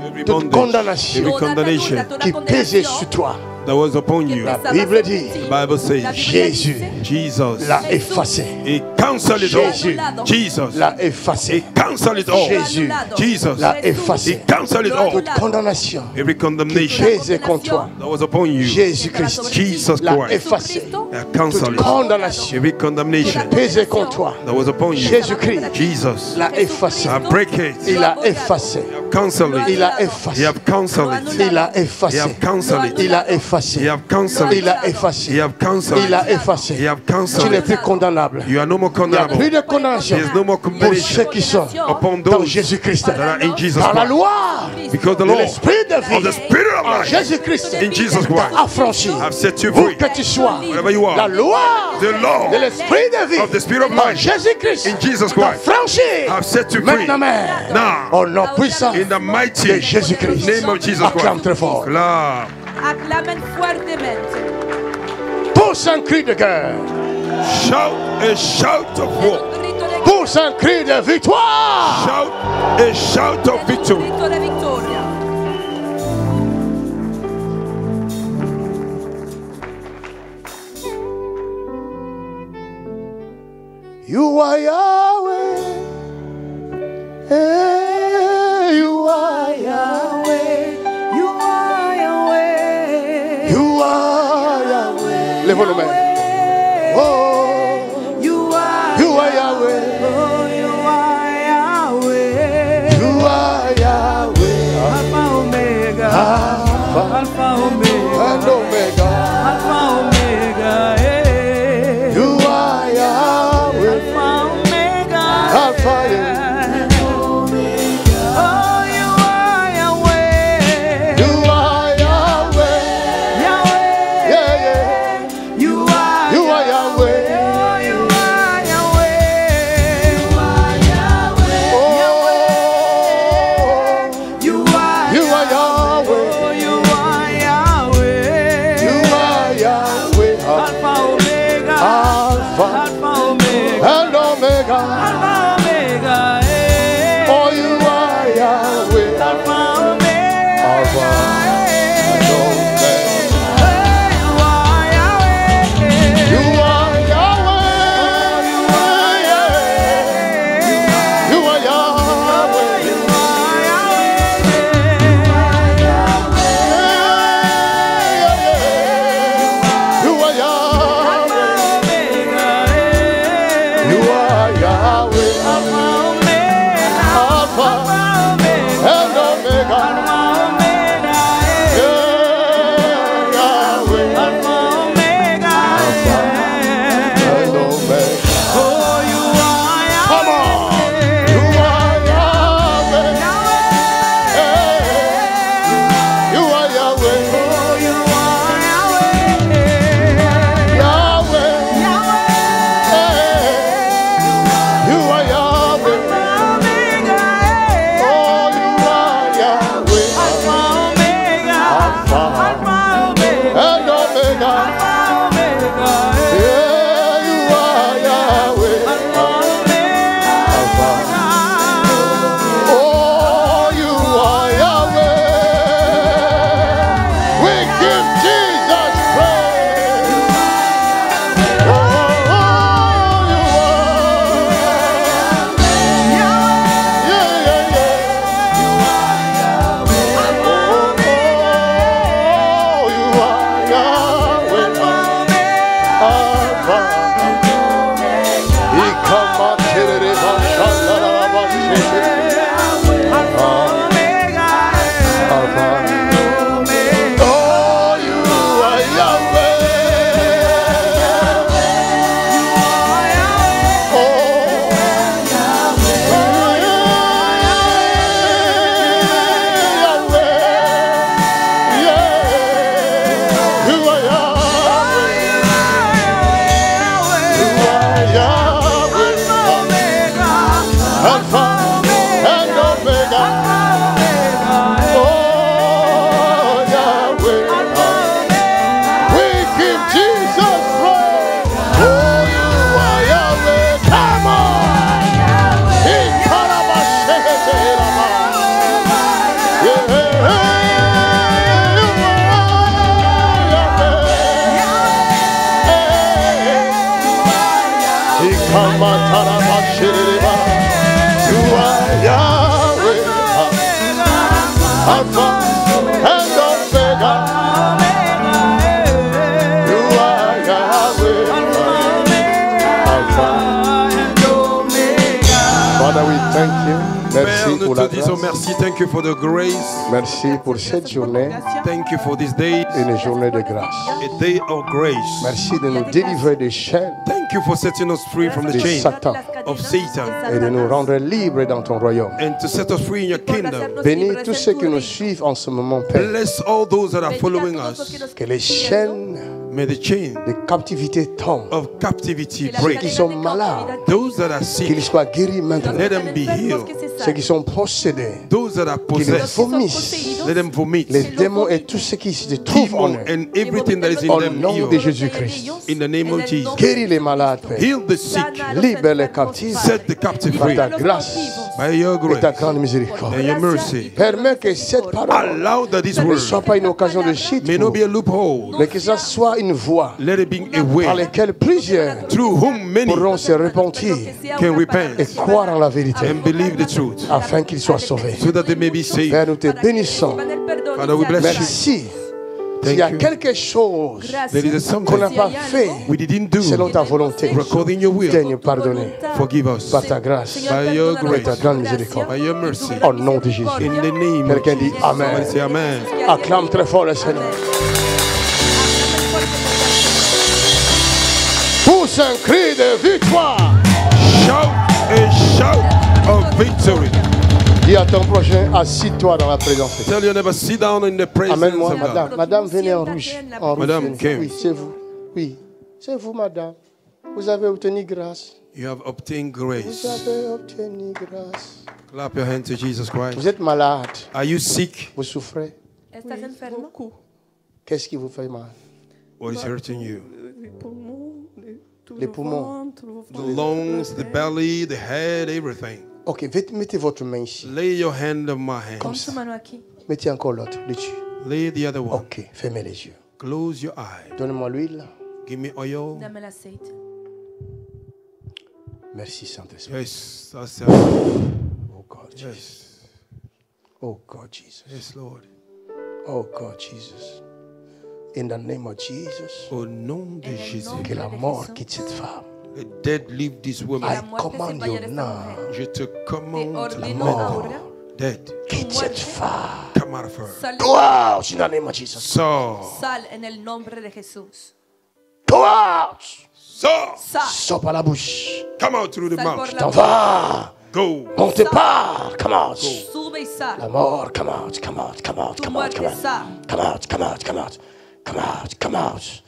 Every toute bondage, condamnation every condemnation qui pesait sur toi. that was upon you. La Bible dit, The Bible says Jésus Jesus, l'a effacé. he cancelled it all. Jésus Jesus, l'a he effacé. cancelled it all. Jésus Jesus, l'a he effacé. cancelled it all. Toute condamnation Every qui condemnation pesait contre toi. that was upon you, Jésus-Christ Jesus l'a Christ, effacé. he cancelled Toute it. condamnation Every qui condemnation pesait contre toi. that was upon you, Jésus-Christ Jesus, l'a effacé. I break it. Il a effacé. Cancel Il it. a He effacé. have cancelled it. Il a He effacé. have cancelled it. Il a effacé. He have cancelled Il it. a effacé. He have cancelled Il a it. effacé. He have Tu cancelled n'es it. plus condamnable. You are no more Il n'y a plus condemnable. de condamnation There is no more pour condemnation ceux qui sont upon dans those Jésus-Christ. that are in Jesus Par la Christ. loi Because the de law l'esprit de of the vie Spirit of en life Jésus-Christ in Jesus t'a Christ affranchi. have set you Où free. que tu sois, Wherever you la are, loi the law de l'esprit de vie of the Spirit of en life Jésus-Christ in Jesus t'a Christ franchi. have set you free. Maintenant même, Now, au nom puissant in the de mighty Jésus-Christ, name of Jesus acclame Christ. très fort. Clap. Acclamen fuertemente. Pousse un cri de guerre. Shout a shout of war. Grito de Pousse un cri de victoire. Shout a shout of victory. grito de victoria. You are Yahweh. Hey, you are Yahweh. You are Yahweh. You are Yahweh. Lève nos mains. Oh, You are you are Yahweh. Oh, you are Yahweh. You are Yahweh. Alpha Omega. Alpha Alpha Omega. and Omega. Alpha Omega. Hey. You are Yahweh. Alpha Omega. Alpha and Oh, you are Yahweh. you are Yahweh. Yahweh. Yeah, yeah. You are Alpha and Omega. You are Yahweh. Alpha and Omega. Father, we thank you. Merci Père, pour nous la te disons grâce. merci. Thank you for the grace. Merci pour cette journée, Thank you for this day, une journée de grâce. a day of grace. Merci de nous délivrer des chaînes Thank you for setting us free from the de chain Satan of Satan et de nous rendre libres dans ton royaume. and to set us free in your kingdom. Bénis tous ceux qui nous suivent en ce moment, Père. Bless all those that are following us. Que les chaînes May the chain de captivité tombent. of captivity Ceux qui break. sont malades, Those that are sick, qu'ils soient guéris maintenant. let them be healed. Ceux qui sont possédés, Those that are qu'ils possessed, vomissent. let them vomit. Les démons et tout ce qui se trouve en Demon eux. and everything that is in Au them nom heal. de Jésus-Christ. In the name of Jesus. Guéris les malades, Père. Heal the sick. Libère les captifs. Set the captive Par free. ta grâce By your et ta grace grande miséricorde. and your mercy. Permets que cette parole Allow that this ne word soit pas une occasion de chute, may not be a loophole. mais que ça soit une voie Let it be a par way laquelle plusieurs through whom many pourront se repentir can repent et croire en la vérité and believe the truth afin qu'ils soient sauvés. so that they may be saved. Père, nous te bénissons. Father, we bless you. Merci. S'il y a you. quelque chose There is qu'on n'a something pas fait we didn't do selon ta volonté, according your will. daigne pardonner Forgive us par ta grâce by your et ta grace, grande miséricorde. by your mercy. Au nom de Jésus. In the name of Quelqu'un dit Jesus. Amen. Somebody say amen. Acclame très fort le Seigneur. Pousse un cri de victoire. Shout a shout of victory. Dis à ton prochain, assis-toi dans la présence de Dieu. Tell your neighbor, sit down in the presence Amène-moi, of God. madame. Madame, venez en rouge. En rouge, Madame, venez. Kim. Oui, c'est vous. Oui, c'est vous, madame. Vous avez obtenu grâce. You have obtained Vous grace. avez obtenu grâce. Clap your hands to Jesus Christ. Vous êtes malade. Are you sick? Vous souffrez. ¿Estás enfermo? Qu'est-ce qui vous fait mal? What is hurting you? Les poumons. The lungs, the belly, the head, everything. Ok, mettez votre main ici. Lay your hand on my Pon hands. tu mano aquí. Mettez encore l'autre dessus. Lay the other one. Ok, fermez les yeux. Close your eyes. Donnez-moi l'huile. Give me oil. Dame el aceite. Merci, Saint-Esprit. Yes, that's it. Oh God, Jesus. Yes, Oh God, Jesus. yes, Lord. Oh God, Jesus. In the name of Jesus. Au nom de Jésus, Que la mort quitte cette femme. the dead leave this woman. I command you now. Je te commande Te la ordeno mort. ahora. Dead, Quitte cette femme. come out of her. Sal, Go out in the name of Jesus. So, sal en el nombre de Jesús. Go out. Sal. Sors par la bouche. come out through the Sal por mouth. la T'en boca. vas. Go. On te parle. Come out. Sube y sal. La mort, come out, come out, come out, Tu come out, come muerte out. sal. Come out, come out, come out. Come out, come out.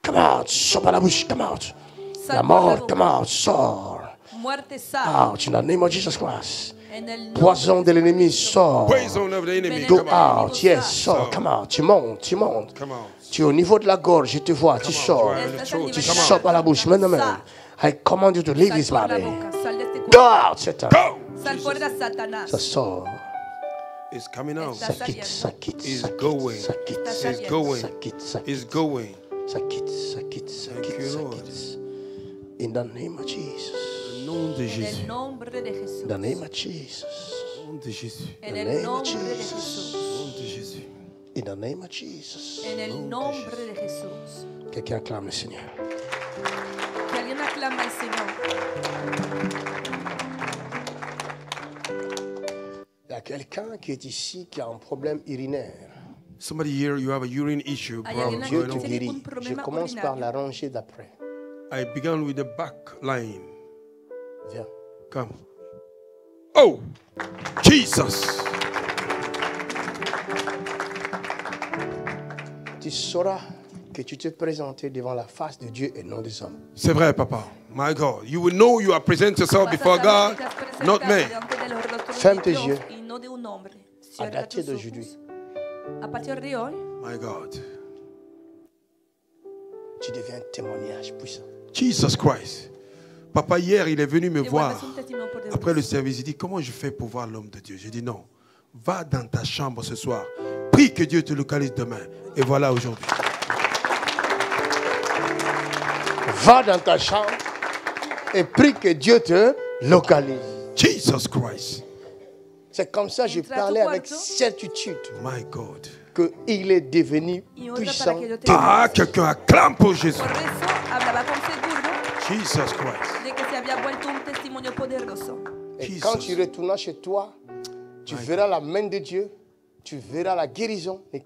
Come out. Sors par la bouche. Come out. Sal La por la mort, boca. come out. Sors. Muerte sal. Out in the name of Jesus Christ. En el nombre Poison de l'ennemi, sors. Poison of the enemy, Go come out. out, yes, sors. Come out. Tu montes, tu montes. Come out. Tu es au niveau de la gorge, je te vois, tu sors. Right in the throat. Tu Come sors out. par la bouche, maintenant même. I command you to leave Sal this por la body. boca. Sal de este Go cuerpo. out, Satan. Go. Sal fuera, Satanás. Ça sort. It's coming out. Ça quitte, ça quitte, Is ça quitte, going. ça quitte, Is ça quitte, going. ça quitte, ça It's quitte, going. ça quitte, ça quitte, ça Thank quitte, you, ça Lord. quitte. In the name of Jesus. Au nom de En Jésus. el nombre de Jesús. In the name of Jesus. Au nom de Jésus. En the el name of nombre de Jesus. Jesús. Au nom de Jésus. In the name of Jesus. En el nombre de Jesús. Quelqu'un acclame le Seigneur. Que alguien aclama al Señor. Il y a quelqu'un qui est ici qui a un problème urinaire. Somebody here, you have a urine issue. Hay Problem alguien Dieu aquí te que tiene guérit. un Je problema commence par urinario. la rangée d'après. I began with the back line. Viens. Come. Oh, Jesus. Tu sauras que tu t'es présenté devant la face de Dieu et non des hommes. C'est vrai, Papa. My God. You will know you are present yourself Vas a before saber God, que te has presentado not me. delante de los rostros de Ferme tes Dios yeux. y no de un hombre. À Cierra dater tus d'aujourd'hui, ojos. A partir de hoy, My God. tu deviens un témoignage puissant. Jesus Christ. Papa, hier, il est venu me te voir. vuelves un testimonio poderoso. Après le service, il dit, comment je fais pour voir l'homme de Dieu? J'ai dit, non. Va dans ta chambre ce soir. Prie que Dieu te localise demain. Et voilà aujourd'hui. Va dans ta chambre et prie que Dieu te localise. Jesus Christ. C'est comme ça que je parlais avec certitude. My God. Qu'il est devenu puissant. Ah, quelqu'un acclame pour Jésus. Por eso hablaba con seguro Jesus Christ. de que se había vuelto un testimonio poderoso. Et quand tu retourneras chez toi, tu verras la main de Dieu, tu verras la guérison. Ne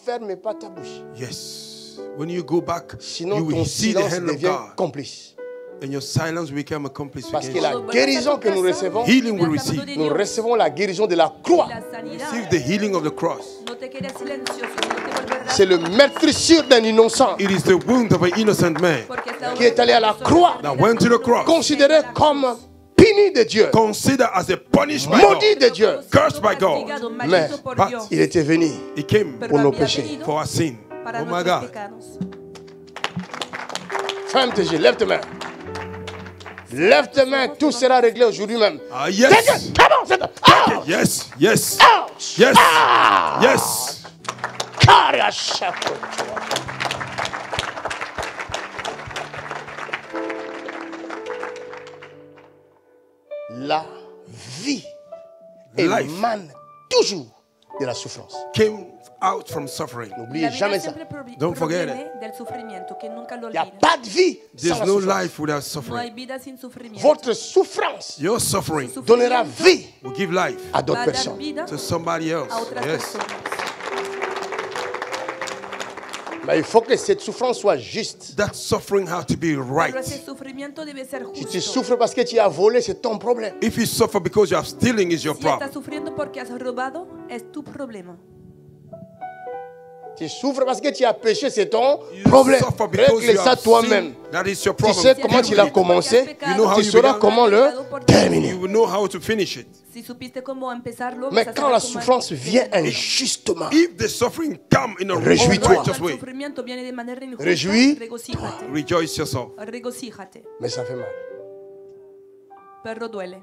ferme pas ta bouche. Yes. When you go back, Sinon, you ton will see the silence hand of devient God. complice. And your silence become a complice Parce que again. la guérison que nous recevons, Healing we receive. nous recevons la guérison de la croix. La sanidad Receive the healing of the cross. no te quedes silencioso, no te volverás C'est le meurtrissure d'un innocent It is the wound of an innocent man porque esta qui est allé à la croix, that went to the cross, considéré comme puni de Dieu, considered as a punishment maudit de Dieu. cursed by God. Mais il était venu He came pour nos péchés. for our sin. para Oh my nuestros God. pecados. Ferme tes yeux, lève tes mains. Lève tes mains, tout sera réglé aujourd'hui même. Ah, yes. Come on, c'est out. Yes. Yes. Ouch. Yes. Ah. Yes. Kariashako. La vie émane toujours de la souffrance. Came out from suffering. La N'oubliez vida jamais ça. siempre Don't forget proviene del sufrimiento, que nunca lo Il n'y a olviden. pas de vie sans There's la no souffrance. life without No hay suffering. vida sin sufrimiento. Votre souffrance Your suffering donnera vie will give life à d'autres Va a dar personnes. vida to somebody else. a otras Yes. personas. Mais il faut que cette souffrance soit juste. That suffering has to be Pero right. ese sufrimiento debe ser Si tu justo. souffres parce que tu as volé, c'est ton problème. If you suffer because you are stealing, is your Si estás problem. sufriendo porque has robado, es tu problema. Tu souffres parce que tu as péché, c'est ton You problème. suffer because Règle you ça have toi-même. sinned. That is your Tu problem. sais comment tu l'as Deal with it. commencé, You know how tu you sauras began. comment le terminer. You will know how to finish it. Si supiste cómo empezarlo, Mais vas a quand saber la cómo souffrance vient injustement, If the suffering come in a Réjouis-toi. righteous Cuando el way, sufrimiento viene de manera injusta, Réjouis-toi. regocíjate. rejoice yourself. Regocíjate. mais ça fait mal. Pero duele.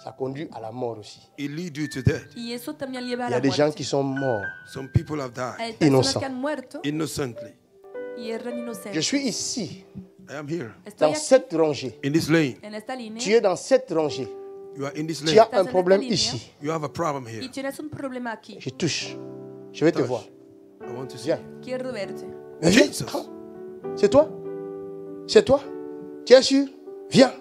Ça conduit à la mort aussi. It leads you to death. Y eso también lleva a Il y a la des gens muerte. qui sont morts. Some people have died Hay personas Innocent. que han muerto innocently. y eran Je inocentes. suis ici, I am here Estoy dans aquí, cette rangée. in this lane. en esta línea, Tu es dans cette rangée. You are in this Tu lane. as un problème ici. You have a problem here. y tienes un problema aquí. Je touche. Je vais te Touch. voir. I want to see. Viens. Quiero verte. Mais viens. Jesus. C'est toi? C'est toi? Tu es sûr? Viens.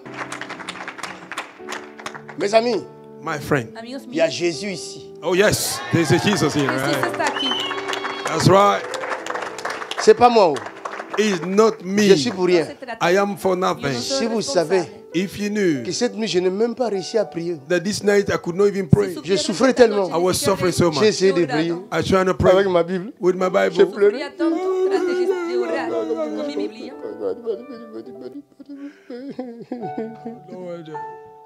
Mes amis, My friend. Amigos il y a míos, Jésus ici. Oh yes, there's a Jesus here. Jesús Right? está aquí. That's right. C'est pas moi. It's not me. Je suis pour No rien. se trata I am for Yo no nothing. soy Si vous responsable. savez If you knew que cette nuit, je n'ai même pas réussi à prier. that this night I could not even pray, Je souffrais tellement. I was suffering so J'ai much. essayé de prier I tried to avec pray ma Bible. with my J'ai Bible. pleuré. Sufría tanto, traté de orar con mi Biblia. Lord,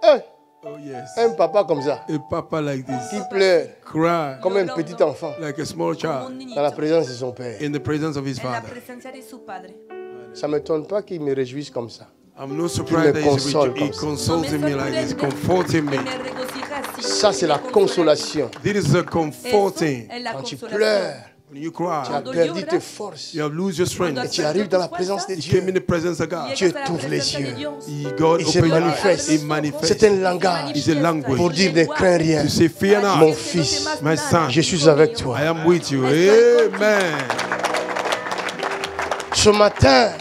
Hein, oh yes. un papa comme ça, A papa like qui this, pleure cry comme un petit enfant like a small Un child niñito dans la présence de son père. in the presence of his en la father. presencia de su padre. Ça ne m'étonne pas qu'il me réjouisse comme ça. I'm not surprised that console he comme ça. consoles me like this, comforting me. que me regocija así. Ça, c'est la consolation. This is a comforting. Eso es la Quand tu consolación. pleures, When you tu as cry, Cuando perdu lloras, tes forces. you have lose your strength. Et tu arrives dans la présence de You Dieu. came in the presence of God. Dieu Llegas a la t'ouvre les presencia de yeux. Dios. God Il se opened your manifeste. eyes. It manifests. C'est un langage It's a language. pour dire ne crains rien. To say, fear Mon not, fils, my son. je suis avec toi. I am with you. Amen. Ce matin,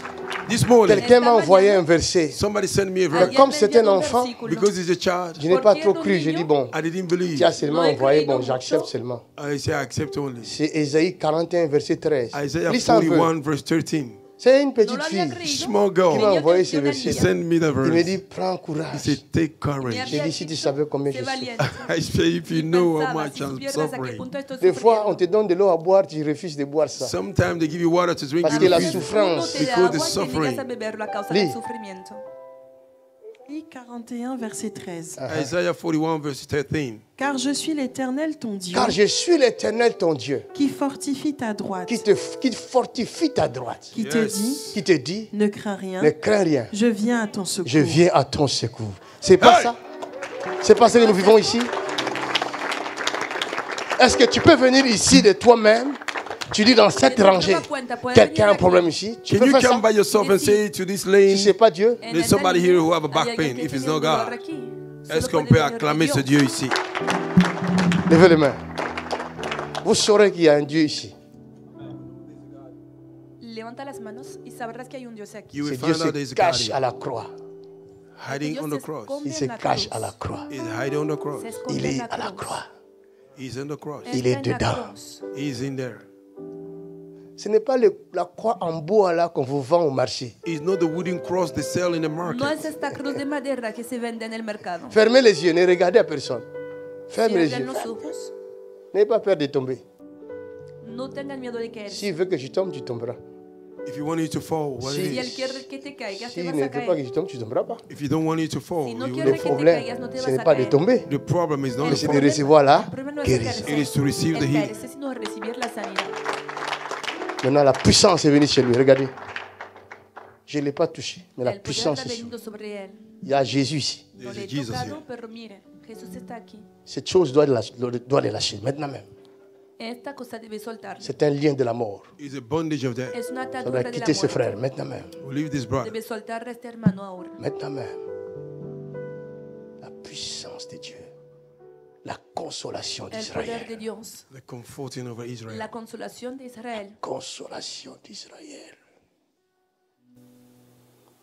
This morning, quelqu'un m'a envoyé un verset. somebody sent me a Mais verse. comme c'est un enfant, Because he's a child, je n'ai pas trop cru. J'ai dit, bon, I didn't believe. tu as seulement No he envoyé, creído bon, j'accepte mucho. seulement. I say, I accept only. C'est Ésaïe 41, verset 13. Isaiah Lis ça un peu. 41, verse 13. C'est une No petite lo había fille creído. Small qui m'a girl. envoyé ce Yo verset. He sent me the Il me verse. dit, prends He courage. said, take courage. Me J'ai había dit, si tu dicho, savais combien sé je suis. valiente. I say, if you Y know how pensaba, much si I'm supieras a qué suffering. punto estoy Des fois, on sufriendo. te donne de l'eau à boire, tu refuses de boire ça. Sometimes they give you water to drink. Parce You que la refuse. souffrance, Uno te da Because the agua y te suffering. niegas a beberlo a causa Lis. del sufrimiento. Isaïe 41, verset 13. Isaiah 41, verse 13. Car je suis l'Éternel, ton Dieu, Car je suis l'Éternel, ton Dieu, qui fortifie ta droite, qui fortifie ta droite, qui te Yes. dit, qui te dit, ne crains rien, ne crains rien, je viens à ton secours. je viens à ton secours. C'est pas Hey! ça? C'est pas ça que nous vivons ici? Est-ce que tu peux venir ici de toi-même? Tu dis dans cette rangée, quelqu'un a un problème ici? Tu Can peux you faire ça? come by yourself and say to this Si lane, c'est pas Dieu, En There's esta somebody línea, here who have a back hay alguien pain, que if it's tiene not un dolor God. aquí. est-ce Solo qu'on puede peut venir de acclamer ce Dios. Dieu ici? Levez les mains. Vous saurez qu'il y a un Dieu ici. Levanta las manos y sabrás que hay un Dios aquí. You will Ce Dieu find out there's se a cache God à la croix. hiding Dios on se the cross. esconde Il se en la cache cruz. à la croix. He's hiding on the cross. Se esconde Il en est la à la cruz. croix. He's in the cross. Il Está est en la dedans. cruz. He's in there. Ce n'est pas la croix en bois là qu'on vous vend au marché. It's not the wooden cross they sell in the No market. es esta cruz de madera que se vende en el mercado. Fermez les yeux, ne regardez à personne. Fermez les Cierren yeux. los ojos. N'ayez pas peur de tomber. No tengan miedo de caer. S'il veut que je tombe, tu tomberas. If you want you to fall, what Si- it Si is. él quiere que te caigas, te S'il vas ne a veut pas que caer. je tombe, tu ne tomberas pas. If you don't want you to fall, Si no you quiere will que fall. te Problème, caigas, no te ce vas n'est a pas de caer. tomber, The problem is not El the c'est de fall. recevoir la El problema no es guérison. caerse. It is to receive the El healing. caerse, sino recibir la sanidad. Maintenant, la puissance est venue chez lui. Regardez. Je ne l'ai pas touché, mais la El poder puissance ha est sur lui. venido sobre él. Il y a Jésus ici. No There's le a he Jesus tocado, here. pero mire, Jesús está aquí. Cette chose doit les lâcher, maintenant même. Esta cosa debe soltarla. C'est un lien de la mort. It's a bondage of death. Es una Ça doit atadura de la quitter ses frères, muerte. maintenant même. We'll leave this brother. Debe soltar a este hermano ahora. Maintenant même. La puissance de Dieu. La consolation El poder d'Israël. de Dios. The comforting over Israel. La consolación de Israel. Consolation d'Israël.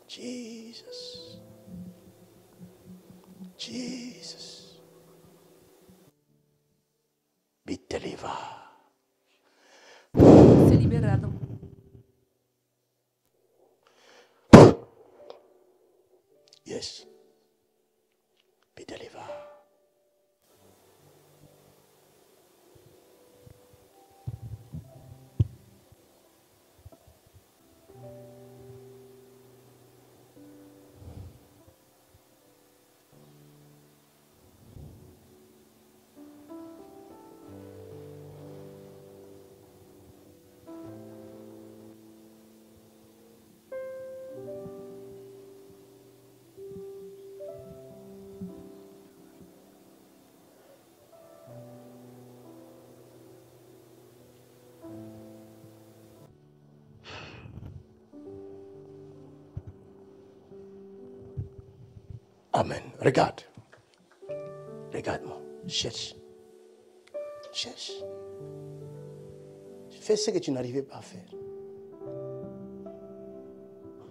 Jesus. Jesus. Be delivered. Sé liberado. Yes. Be delivered. Amen. Regarde. Regarde-moi. Cherche. Cherche. Fais ce que tu n'arrivais pas à faire.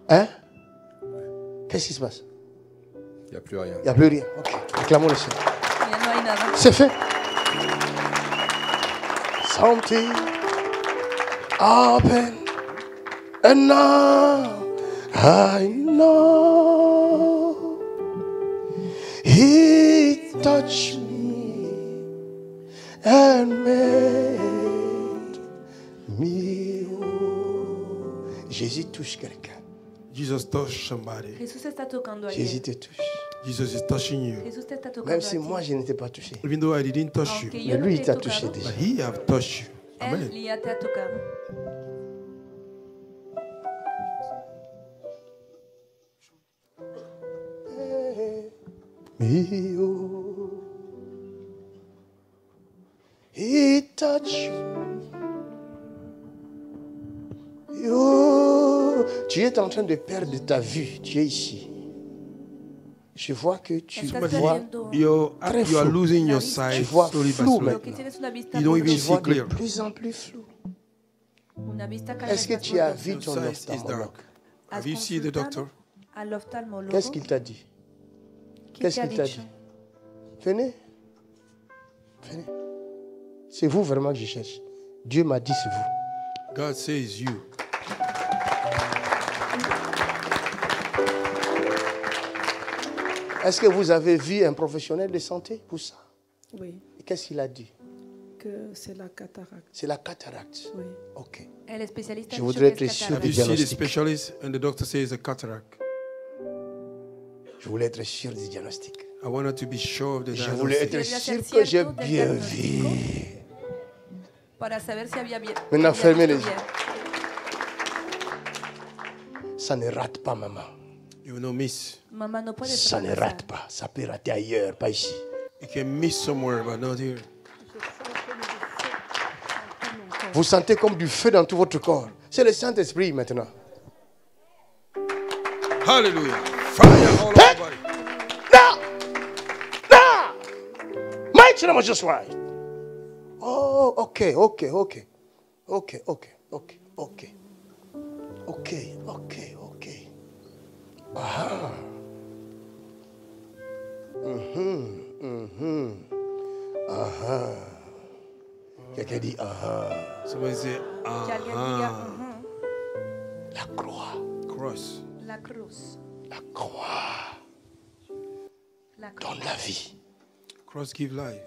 Hein? Qu'est-ce qui se passe? Il n'y a plus rien. Il n'y a plus rien. Ok. Acclamons le Seigneur. Ya no hay nada. C'est fait. Something happened. And now I know He touched me and made me whole. Jésus touche quelqu'un. Jesus touched somebody. Jesús está tocando a Jésus alguien. te touche. Jesus is touching you. Jesús te está tocando Même a si ti. moi je n'étais pas touché. Even though I didn't touch Aunque you, yo Mais no lui, te il he t'a touché tocado, déjà. but He have touched you. Amen. Él ya te ha tocado. Me, oh, He touched you. Tu es en train de perdre ta vue. Tu es ici. Je vois que tu Estás vois, perdiendo. You Très are flou. losing your tu sight vois slowly but flou slowly. Lo que maintenant. tienes una vista You don't borrosa, even Tu see vois de clear. plus en plus flou. una vista cada Est-ce vez que más tu as borrosa. vu Your ton sight is ophtalmologue? dark. ¿Has Have you seen the consultado doctor? al oftalmólogo? Qu'est-ce qu'il t'a dit? ¿Qué Qu'est-ce te ha qu'il t'a dicho? dit? Venez. Venez. C'est vous vraiment que je cherche. Dieu m'a dit c'est vous. God says you. Est-ce que vous avez vu un professionnel de santé pour ça? Oui, Et qu'est-ce qu'il a dit? que c'est la cataracte. C'est la cataracte. Oui. Ok. El especialista Je ha dicho voudrais que es être sûr Have catarata. you seen the diagnostic. specialist and the doctor says a cataract? Je voulais être sûr du diagnostic. I wanted to be sure of the Je voulais diagnosis. être Quería sûr ser que j'ai cierto del bien diagnóstico. vu. Para saber si había bien. Maintenant, había fermez visto les bien. Ça ne rate pas, maman. You will not miss. Mamá, no puedes Ça ne fracasar. rate pas. Ça peut rater ailleurs, pas ici. You can miss somewhere, but not here. Vous sentez comme du feu dans tout votre corps. C'est le Saint-Esprit maintenant. Hallelujah. Fire all over body. Now! Now! Mighty name of Jesus Christ. Oh, ok. Ah. Quelqu'un dit Somebody say, La croix. Cross. La cruz. La croix La cruz. donne la vie. Cross give life.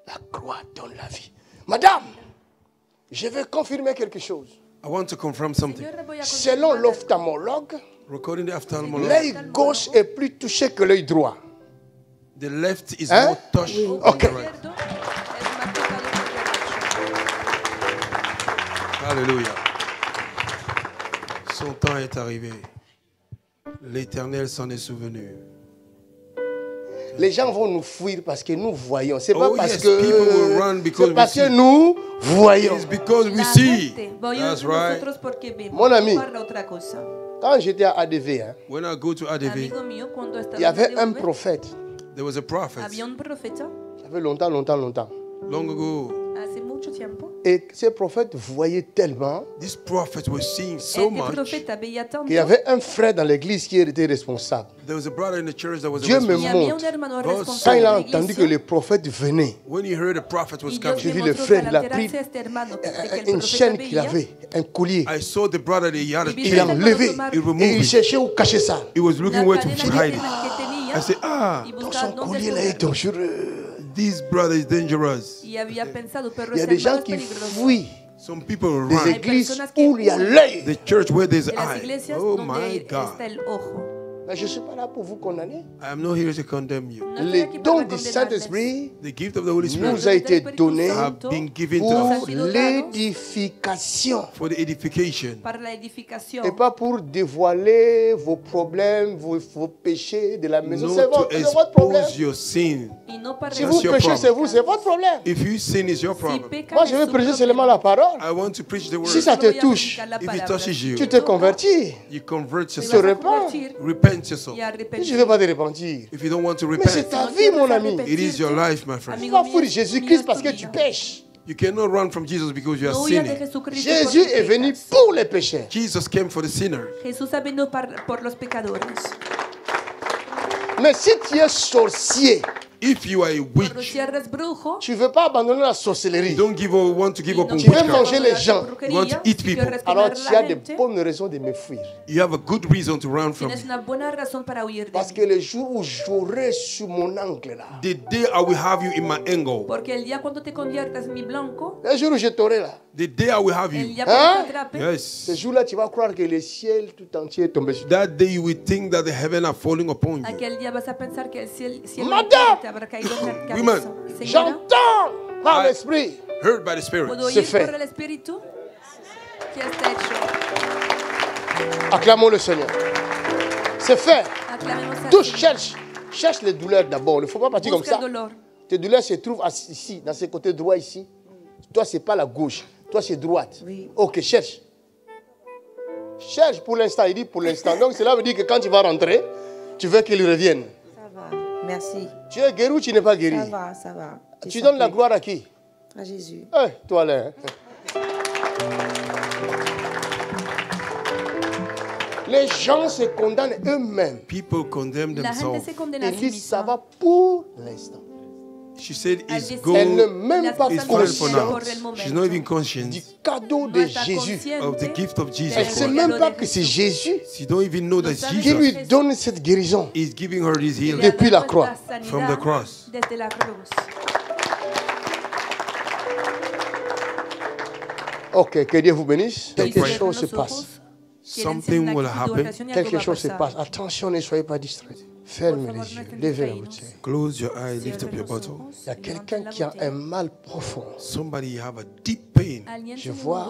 La croix donne la vie. Madame, je vais confirmer quelque chose. I want to confirm something. Señor, voy a Selon confirmar l'ophtalmologue, According to the ophthalmologist, l'œil gauche est plus touché que l'œil droit. the left is Hein? more touched than Ok. the right. izquierdo es más tocado que el derecho. Alléluia. Son temps est arrivé. L'Éternel s'en est souvenu. Les gens vont nous fuir parce que nous voyons. C'est pas Oh, parce yes, people will run que because c'est parce we que see. nous voyons. It's because we La see. gente va a oír That's de right. nosotros porque vemos. Mon ami. No para otra cosa. Quand j'étais à ADV, hein, When I go to ADV, Amigo mío, cuando estaba il y avait en un ADV, prophète. there was a prophet había un profeta Ça fait longtemps. long ago. hace mucho tiempo. Et ce prophète voyait tellement This prophet was seeing so Este much. profeta veía tanto. qu'il y avait un frère dans l'église qui était responsable. There was a brother in the church that was Dieu a me Y responsible. había un montre. hermano God Quand responsable il de a la entendu que iglesia. le prophète venait, When he heard the prophet was Y Dios coming, J'ai le vu le mostró que frère, al il a enterarse pris este hermano de que el une profeta chaîne qu'il veía, avait, un collier. I saw the brother that he had a y vi Il que l'a el hermano enlevé tomar He removed et il it. cherchait où cacher ça. He was looking la where to cadena hide it. que tenía I said, y Donc buscaba son dónde collier là est esconderlo. dangereux. this brother is dangerous. Y había pensado, pero Il y a ese des gens hermano es qui peligroso. fuient Some people des run. églises où il y a l'œil. The church where there's De las eye. iglesias Oh donde my God. está el ojo. Mais je ne suis pas là pour vous condamner. I am not here to condemn you. No estoy Les aquí para dons du condenarles. Saint-Esprit The gift of the Holy Spirit nous a été donné have been given to pour us l'édification for the edification, Para la edificación. et pas pour dévoiler vos problèmes, vos péchés de la maison. not C'est to votre problème. expose your sin. Y no para Si That's vous your péchez, problem. c'est vous, c'est votre problème. If you sin, is your Si problem. pecan, Moi, je es vais su prêcher problema. seulement la parole. I want to preach the word. Si ça Solo te voy a touche, predicar la If it palabra. touches you, tu te convertis. you convert Te Tu vas te a yourself. repens. convertir Repent yourself. y Si arrepentir. je ne veux pas te repentir. If you don't want to Mais c'est repent, ta Si no vie, quieres mon ami. arrepentirte, it is your life, my friend. Tu amigo vas mío, fuir es Jésus-Christ tu parce que vida. tu pêches. You cannot run from Jesus because you are No huyas de sinning. Jesucristo Jésus porque est venu pecas. pour les pécheurs. Jesus came for the sinner. Jesús ha venido por los pecadores. Mais si tu es sorcier, If you are a Cuando witch, si eres brujo, tu ne veux pas abandonner la sorcellerie. you don't want to give up on Tu veux witchcraft. manger les gens. You want to eat people. Alors tu as de bonnes raisons de me fuir. You have a good reason to run from Tienes me. una buena razón para huir de Parce mí. que le jour où j'aurai sur mon angle là, The day I will have you in my angle, Porque el día cuando te conviertas en mi blanco, le jour où je t'aurai là, the day I will have el you, día cuando Hein? te atrape, ce yes, jour-là, tu vas croire que le ciel tout entier est tombé sur toi. that day you will think that the heaven are falling upon you. aquel día vas a pensar que el cielo Madame! te habrá caído en la Woman. cabeza. Señora, J'entends par I- l'esprit. Heard by the Spirit. ¿puedo Se oír fait. por el Espíritu? ¿Qué está hecho? Acclamons le Seigneur. C'est fait. Aclamemos a Touche, Dios. cherche les douleurs d'abord. Il ne faut pas partir comme Busca ça. el dolor. Tes douleurs se trouvent ici, dans ce côté droit ici. Toi, c'est pas la gauche. Toi, c'est droite. Oui. Ok, cherche. Cherche pour l'instant. Il dit pour l'instant. Donc, cela veut dire que quand tu vas rentrer, tu veux qu'il revienne. Ça va. Merci. Tu es guéri ou tu n'es pas guéri? Ça va, ça va. Tu J'ai donnes la senti. gloire à qui? À Jésus. Toi là. Hein. Les gens se condamnent eux-mêmes. People condemn La gente themselves. se condena a Ils sí disent ça misma. va pour l'instant. She said Al it's decir- good, Elle n'est même Las pas it's cosas fine for no now. por el momento. She's not even conscious. du cadeau No de está Jésus. consciente of the gift of Jesus. Elle del ne sait regalo même pas de que c'est Jesús. Jésus She don't even know that No sabe qui Jesus lui donne cette guérison. is giving her this Le healing. ha Depuis dado la croix. esta sanidad From the cross. Desde la cruz. Ok, que Dieu vous bénisse. Pray. Quelque chose se passe. Something will happen. Quelque chose se passe. Attention, ne soyez pas distraits. Fermez les yeux. Levez la bouteille. Close your eye, lift up your bottle. Il y a quelqu'un qui a un mal profond. Somebody have a deep pain. Je vois.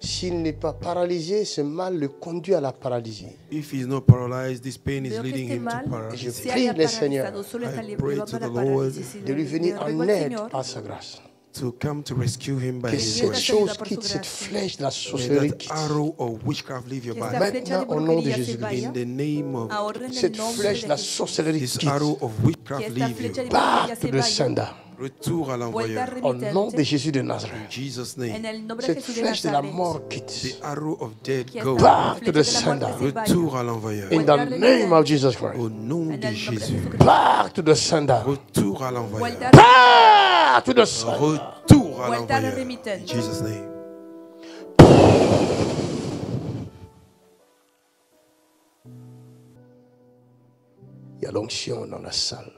S'il n'est pas paralysé, ce mal le conduit à la paralysie. If he's not paralyzed, this pain is Veo que leading este him to mal paralysis. Je prie le Seigneur I pray to the Lord de lui venir en aide par sa grâce. To come to rescue him by Que his cette grace. chose quitte, cette flèche de la May sorcellerie that quitte. arrow of witchcraft leave your Que body. esta flecha de Maintenant, au nom de brujería se Jésus-Christ. vaya In the name of ahora en el Cette nombre flèche de de la Jesús. sorcellerie this quitte. arrow of Que witchcraft esta leave flecha you. de brujería Pape se de vaya. Sanda. Retour à l'envoyeur. Au nom de Jésus de Nazareth. In Jesus' name. En el nombre de Cette Jesús de flèche de la Nazaret. mort quitte. The arrow of death Que go. esta Back to the flecha de la muerte sender. se vaya. Retour à l'envoyeur. In the name of Jesus Christ. Au nom En de el nombre de Jésus. Jesucristo. Back to the sender. Retour à l'envoyeur. Vuelta a Back to the sender. Retour à Vuelta a l'envoyeur. remitente. In Jesus' name. Il y a l'onction dans la salle.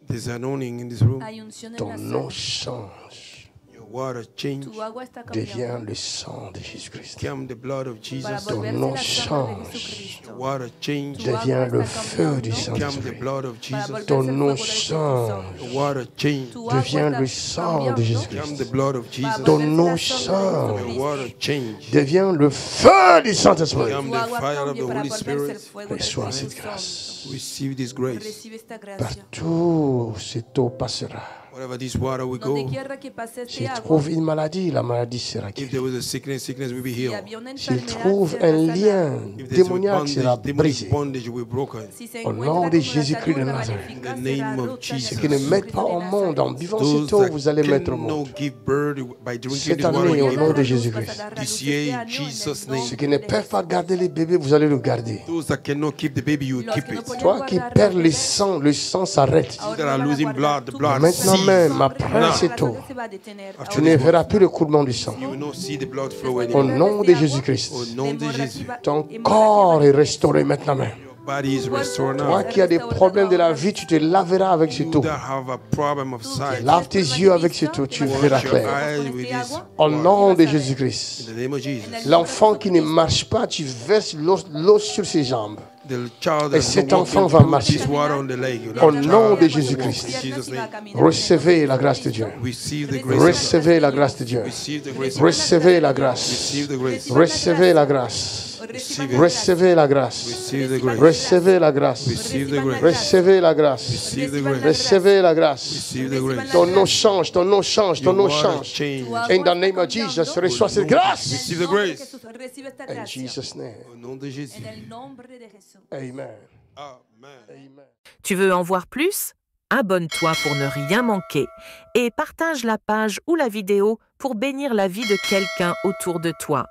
There's anointing in this room. Hay unción en Ton la nom sala. change. Your water change. Tu agua está Devient cambiando le sang de Jésus-Christ. Become the blood of para Jesus. Ton volverse nom la sangre de change. Jesucristo. Water change. Tu Devient agua le está feu du cambiando Become the Saint-Esprit. blood of para Jesus. volverse Ton el nom fuego del Espíritu change. Santo. Water change. Tu agua Devient está le sang de cambiando Jésus-Christ. Become the blood of para Jesus. Ton volverse nom la sangre de change. The Jesucristo. water change. Devient le feu du Saint-Esprit. Become Tu the agua fire of cambie the para Holy volverse el Spirit. fuego del Reçois Espíritu cette grâce. Santo. Receive this grace. Recibe esta gracia. Partout, cette eau passera. Wherever this water will Donde go. quiera que pase S'il este agua, trouve une maladie, la maladie sera If guérie. there was a sickness, sickness will be si healed. había una S'il enfermedad, trouve será un sanada. lien If there's a démoniaque, sera demonic brisé. bondage will be broken. Si se Au encuentra nom de con una Jésus-Christ de atadura Nazareth. maléfica, In the name será of rota en el Jesus. Ceux nombre qui ne de mettent pas Jesucristo au de monde, en Nazaret. vivant Those cette eau, that vous allez mettre au cannot monde. give birth by drinking Cette this water, année, you au give nom birth. de Jésus-Christ. This year, in Jesus' name. Ceux qui ne peuvent pas garder les bébés, vous allez le garder. Those that cannot keep the baby, you will Los keep que no it. podían Toi qui guardar perds los le bebés, sang s'arrête. ahora that no are van a losing guardar. blood, the Tú blood Maintenant cease. même, sangre, après la cette eau, sangre se va a detener. tu ne verras plus le coulement du sang. You will not see the blood flow Au anymore. nom de Jésus-Christ, Au nom de Jésus. ton corps est restauré maintenant même. Your body is restored now. Toi qui as des problèmes de la vie, tu te laveras avec cette You eau. that have a problem of sight, Lave tes yeux avec cette eau, tu verras wash your clair. eyes with this. Au nom de In Jésus-Christ. the name of Jesus. L'enfant qui ne marche pas, tu verses l'eau sur ses jambes. The child Et that cet doesn't enfant walk, va you put marcher. this water on the leg. You Au let the nom child de walk. Jésus-Christ. In Jesus' name. Recevez la grâce de Dieu. Receive the grace of God. Recevez la grâce de Dieu. Receive the grace of God. Recevez la grâce. Receive the grace. Recevez la grâce. Receive it. Recevez la grâce. Receive the grace. Recevez la grâce. Receive the grace. Recevez la grâce. Receive the grace. Recevez la grâce. Receive the grace. Ton nom change, ton nom change, ton Your nom water change. change. In the name of Jesus, reçois cette grâce. Receive the grace. Recibe esta In gracia. Jesus' name. Au nom de Jésus. En el nombre de Jesús. Amen. Amen. Amen. Tu veux en voir plus? Abonne-toi pour ne rien manquer et partage la page ou la vidéo pour bénir la vie de quelqu'un autour de toi.